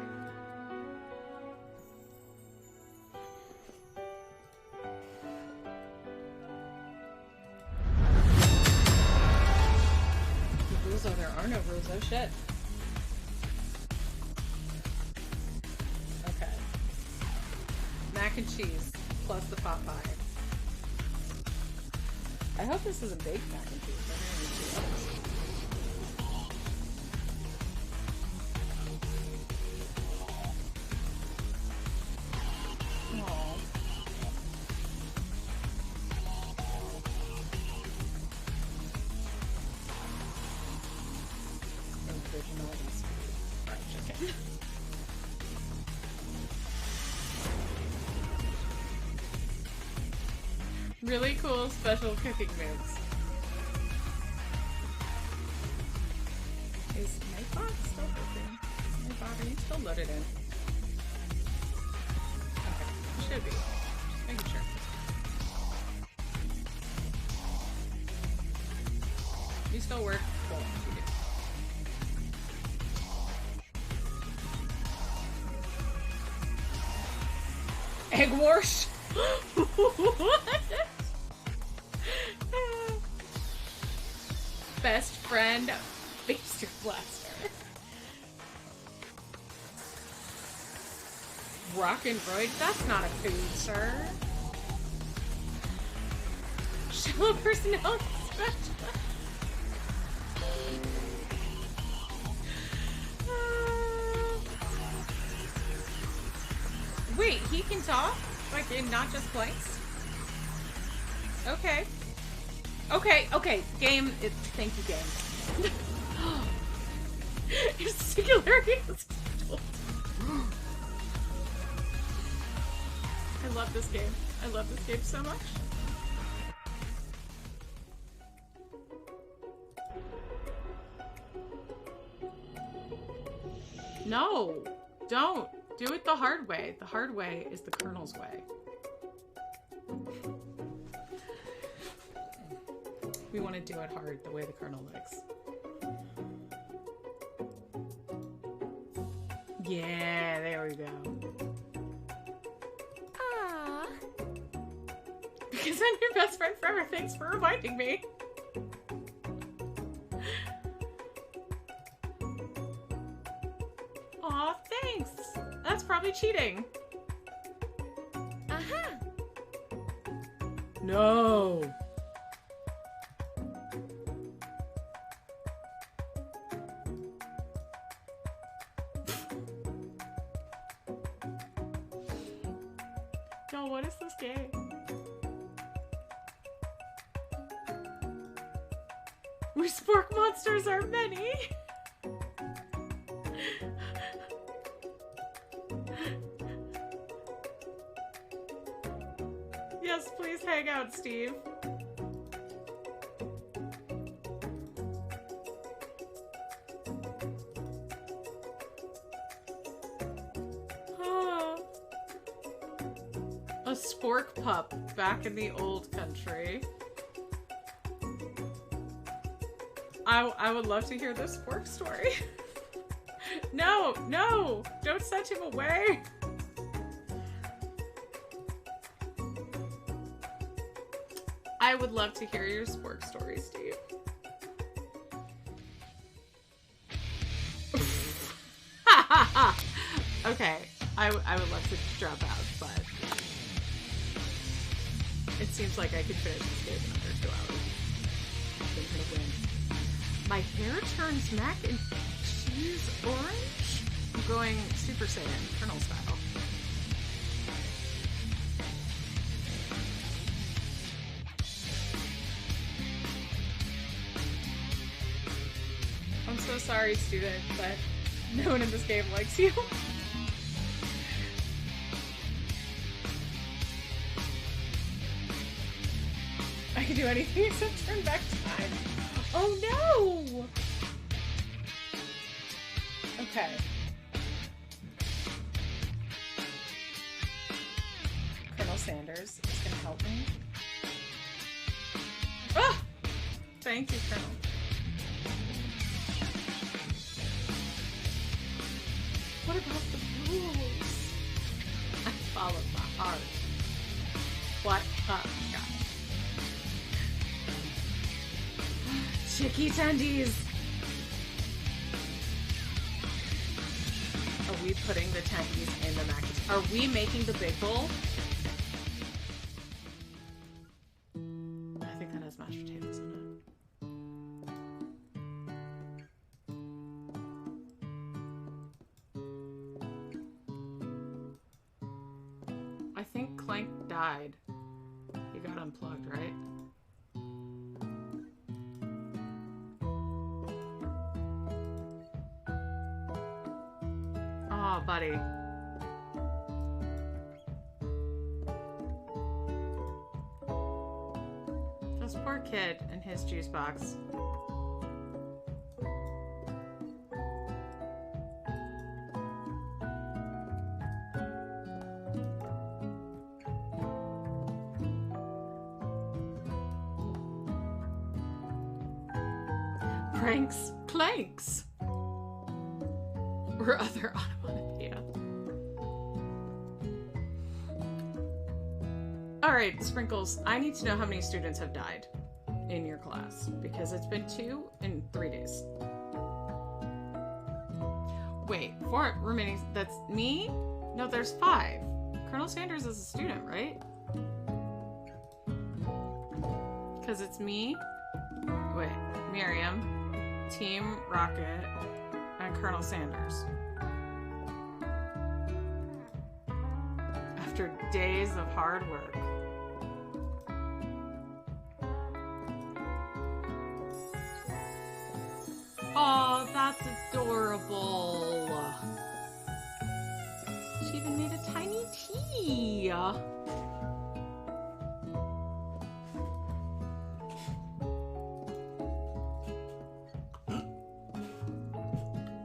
Rules, oh, there are no rules. Oh shit. Okay. Mac and cheese plus the pot pie. I hope this isn't baked mac and cheese. I'm gonna need two others. Aww. Original fried chicken. Really cool special cooking moves. Is my box still open? Is my body still loaded in? Okay, should be. Just making sure. You still work? Cool, you do. Egg wash? What? Best friend, Baster Blaster. Rockin' Roid? That's not a food, sir. Shallow personality specialist. Wait, he can talk? Like, in not just planks? Okay. Okay, game. Thank you, game. Your singularity is I love this game. I love this game so much. No, don't. Do it the hard way. The hard way is the Colonel's way. We want to do it hard the way the Colonel likes. Yeah, there we go. Ah. Because I'm your best friend forever. Thanks for reminding me. Aw, thanks. That's probably cheating. Aha. No. No, what is this game? We spork monsters are many. Yes, please hang out, Steve. A spork pup back in the old country. I would love to hear this spork story. No, no, don't send him away. I would love to hear your spork story, Steve. Okay, I would love to drop out, but it seems like I could finish this game in under 2 hours. I think I'm gonna win. My hair turns mac and cheese orange? I'm going Super Saiyan, Colonel style. I'm so sorry, student, but no one in this game likes you. I can do anything except turn back time. Oh no! Okay. Colonel Sanders is gonna help me. Ah! Thank you, Colonel. What about the rules? I followed my heart. What? Oh, God. Chicky tendies! Are we putting the tendies in the mac and cheese? Are we making the big bowl? I think that has mashed potatoes in it. I think Clank died. He got unplugged, right? Oh, buddy. This poor kid and his juice box. Pranks, clanks, or other onomatopoeia. All right, Sprinkles, I need to know how many students have died in your class, because it's been 2 in 3 days. Wait, 4 remaining, that's me? No, there's 5. Colonel Sanders is a student, right? Because it's me, wait, Miriam, Team Rocket, and Colonel Sanders. After days of hard work. Oh, that's adorable. she even made a tiny tea.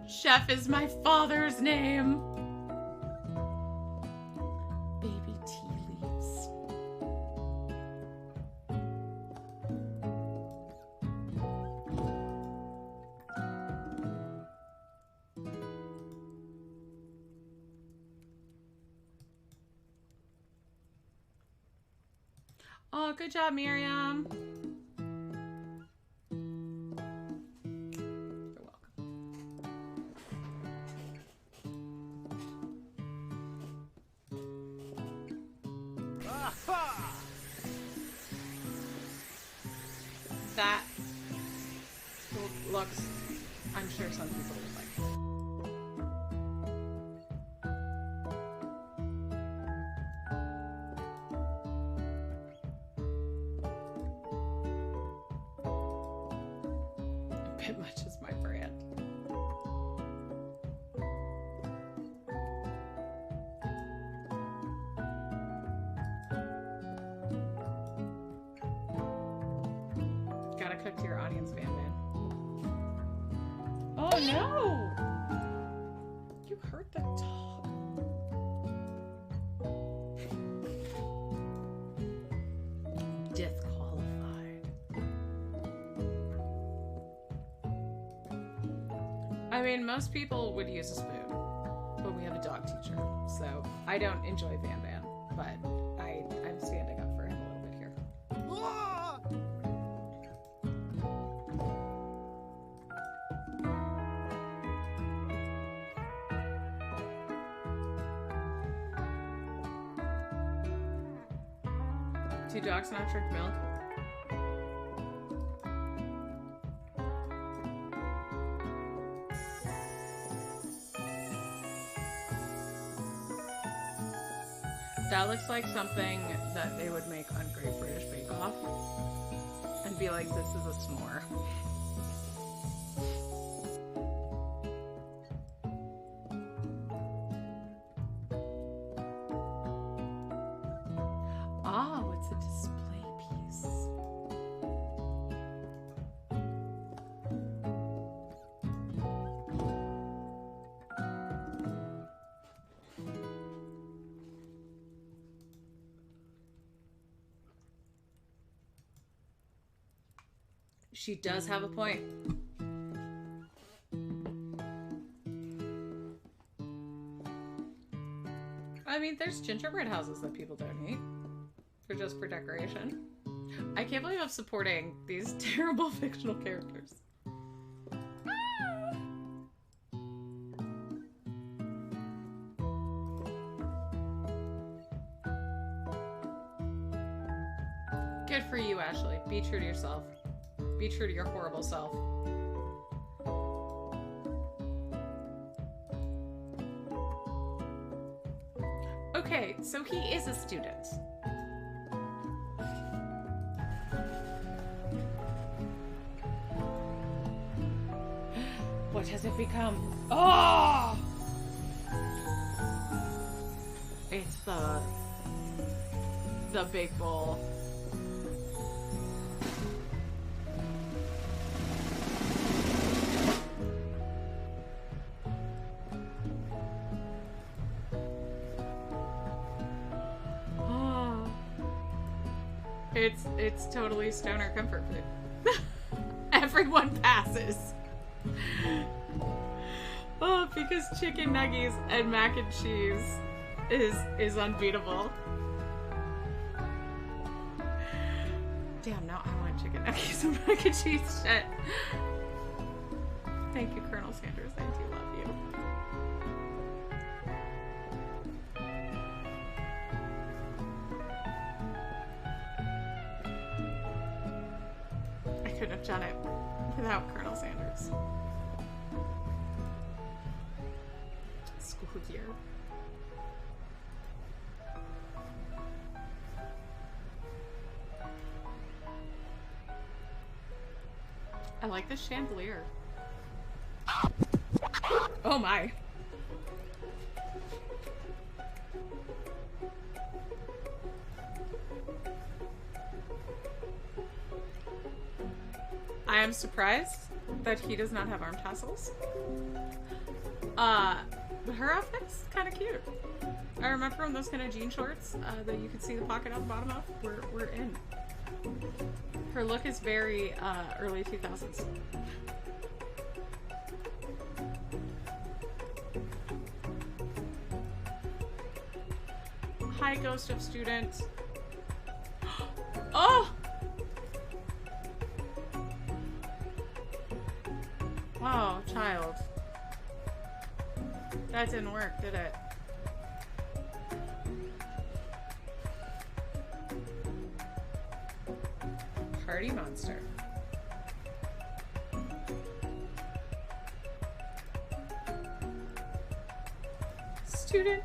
Chef is my father's name. Baby tea leaves. Oh, good job, Miriam. You're welcome. That looks, I'm sure some people would like it. A bit much is my brand. Gotta cook to your audience, Van Man. Oh no! You hurt the dog. Disqualified. I mean, most people would use a spoon, but we have a dog teacher, so I don't enjoy Van Van, but I'm standing up for him a little bit here. Do dogs not drink milk? That looks like something that they would make on Great British Bake Off and be like, this is a s'more. Oh, it's a display piece. She does have a point. I mean, there's gingerbread houses that people don't eat. They're just for decoration. I can't believe I'm supporting these terrible fictional characters. Good for you, Ashley. Be true to yourself. Be true to your horrible self. Okay, so he is a student. What has it become? Oh! It's the big bowl. It's totally stoner comfort food. Everyone passes. Oh, because chicken nuggets and mac and cheese is unbeatable. Damn, now I want chicken nuggets and mac and cheese. Shit. Thank you, Colonel Sanders. I do love you. I couldn't have done it without Colonel Sanders. School year. I like the chandelier. Oh my. I'm surprised that he does not have arm tassels. But her outfit's kind of cute. I remember when those kind of jean shorts that you could see the pocket on the bottom of were in. Her look is very early 2000s. Hi, Ghost of Student. Oh! Wow, child. That didn't work, did it? Party monster. Student.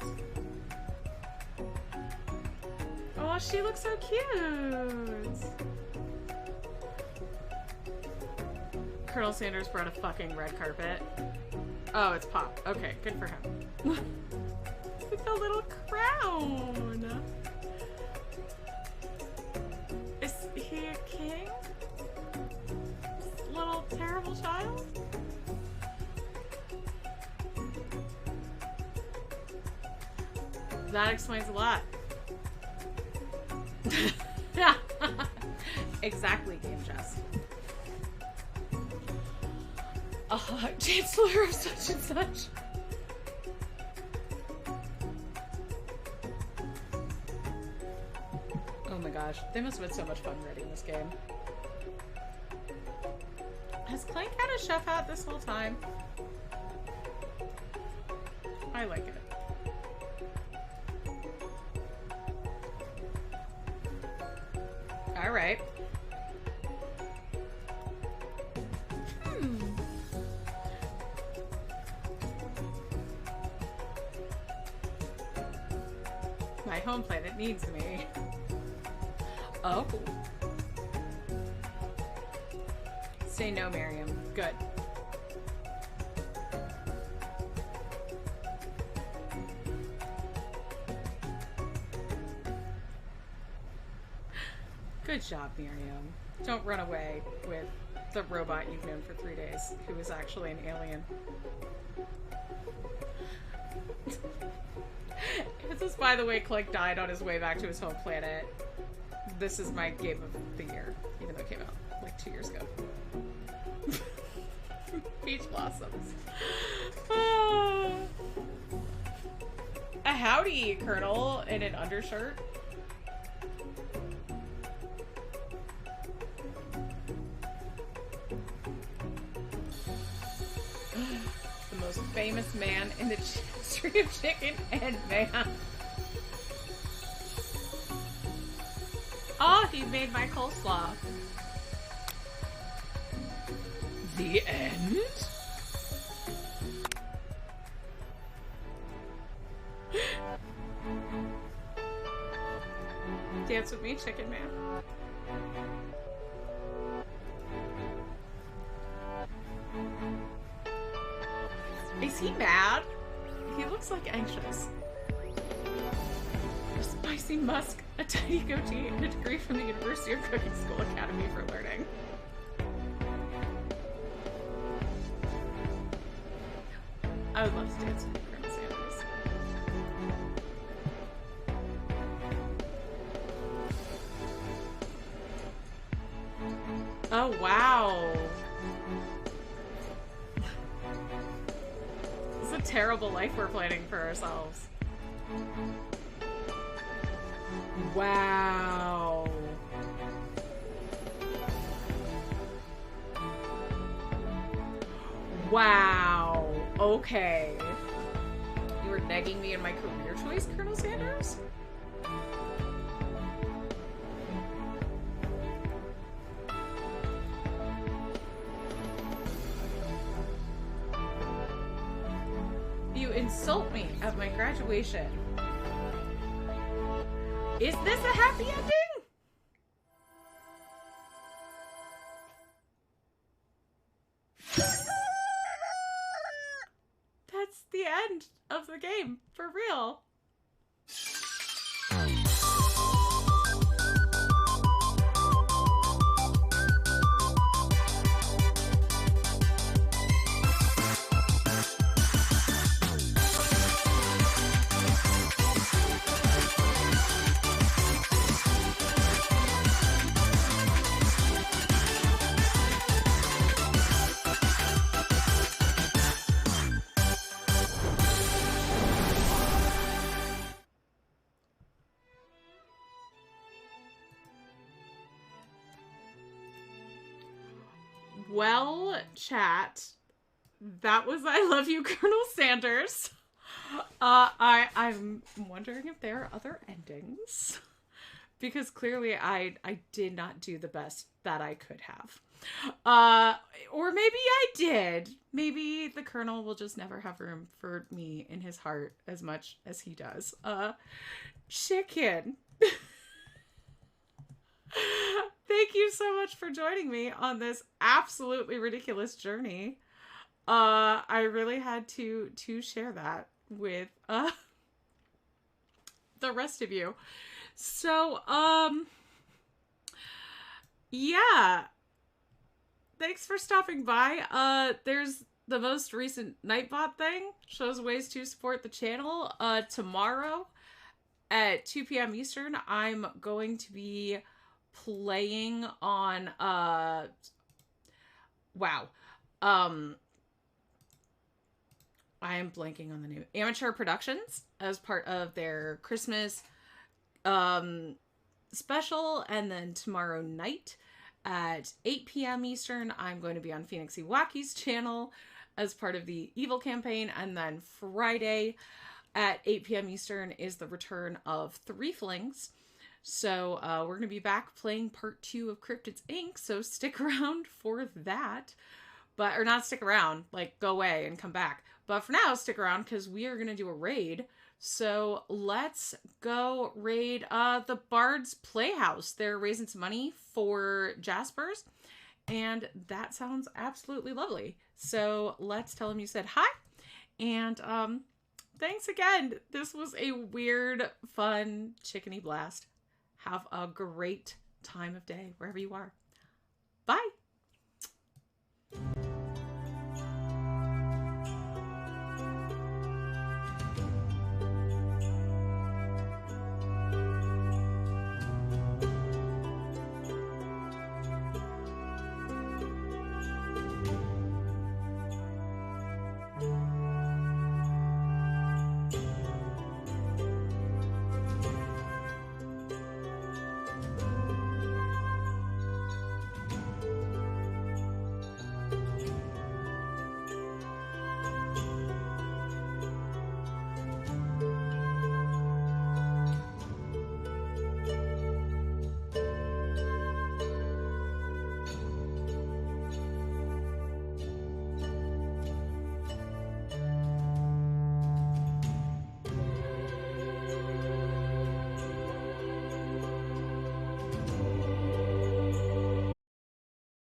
Oh, she looks so cute. Colonel Sanders brought a fucking red carpet. Oh, it's Pop. Okay, good for him. With the little crown. Is he a king? This little terrible child? That explains a lot. Exactly, Game Chess. Chancellor of such and such. Oh my gosh, they must have had so much fun writing this game. Has Clank had a chef hat this whole time? I like it. Alright. My home planet needs me. Oh. Say no, Miriam. Good. Good job, Miriam. Don't run away with the robot you've known for 3 days, who is actually an alien. If this is, by the way, Clank died on his way back to his home planet, this is my game of the year, even though it came out like 2 years ago. Peach Blossoms. A howdy, Colonel, in an undershirt. The most famous man in the history of chicken and man. Oh, he made my coleslaw. The end? Dance with me, chicken man. Is he mad? He looks like anxious. A spicy musk, a tiny goatee, and a degree from the University of Cooking School Academy for Learning. I would love to dance with Colonel Sanders. Oh, wow. This is a terrible life we're planning for ourselves. Wow. Wow. Okay. You were negging me in my career choice, Colonel Sanders? You insult me at my graduation. Is this a happy ending? That's the end of the game, for real. Well, chat, that was I Love You, Colonel Sanders. I'm wondering if there are other endings. Because clearly I did not do the best that I could have. Or maybe I did. Maybe the Colonel will just never have room for me in his heart as much as he does. Chicken. Thank you so much for joining me on this absolutely ridiculous journey. I really had to share that with the rest of you. So, yeah. Thanks for stopping by. There's the most recent Nightbot thing. Shows ways to support the channel. Tomorrow at 2 p.m. Eastern, I'm going to be playing on, wow. I am blanking on the name. Amateur Productions as part of their Christmas special. And then tomorrow night at 8 p.m. Eastern, I'm going to be on Phoenix Iwaki's channel as part of the Evil campaign. And then Friday at 8 p.m. Eastern is the return of Three Flings. So we're going to be back playing part 2 of Cryptids Inc. So stick around for that. But, or not stick around, like go away and come back. But for now, stick around because we are going to do a raid. So let's go raid the Bard's Playhouse. They're raising some money for Jaspers. And that sounds absolutely lovely. So let's tell them you said hi. And thanks again. This was a weird, fun, chickeny blast. Have a great time of day wherever you are.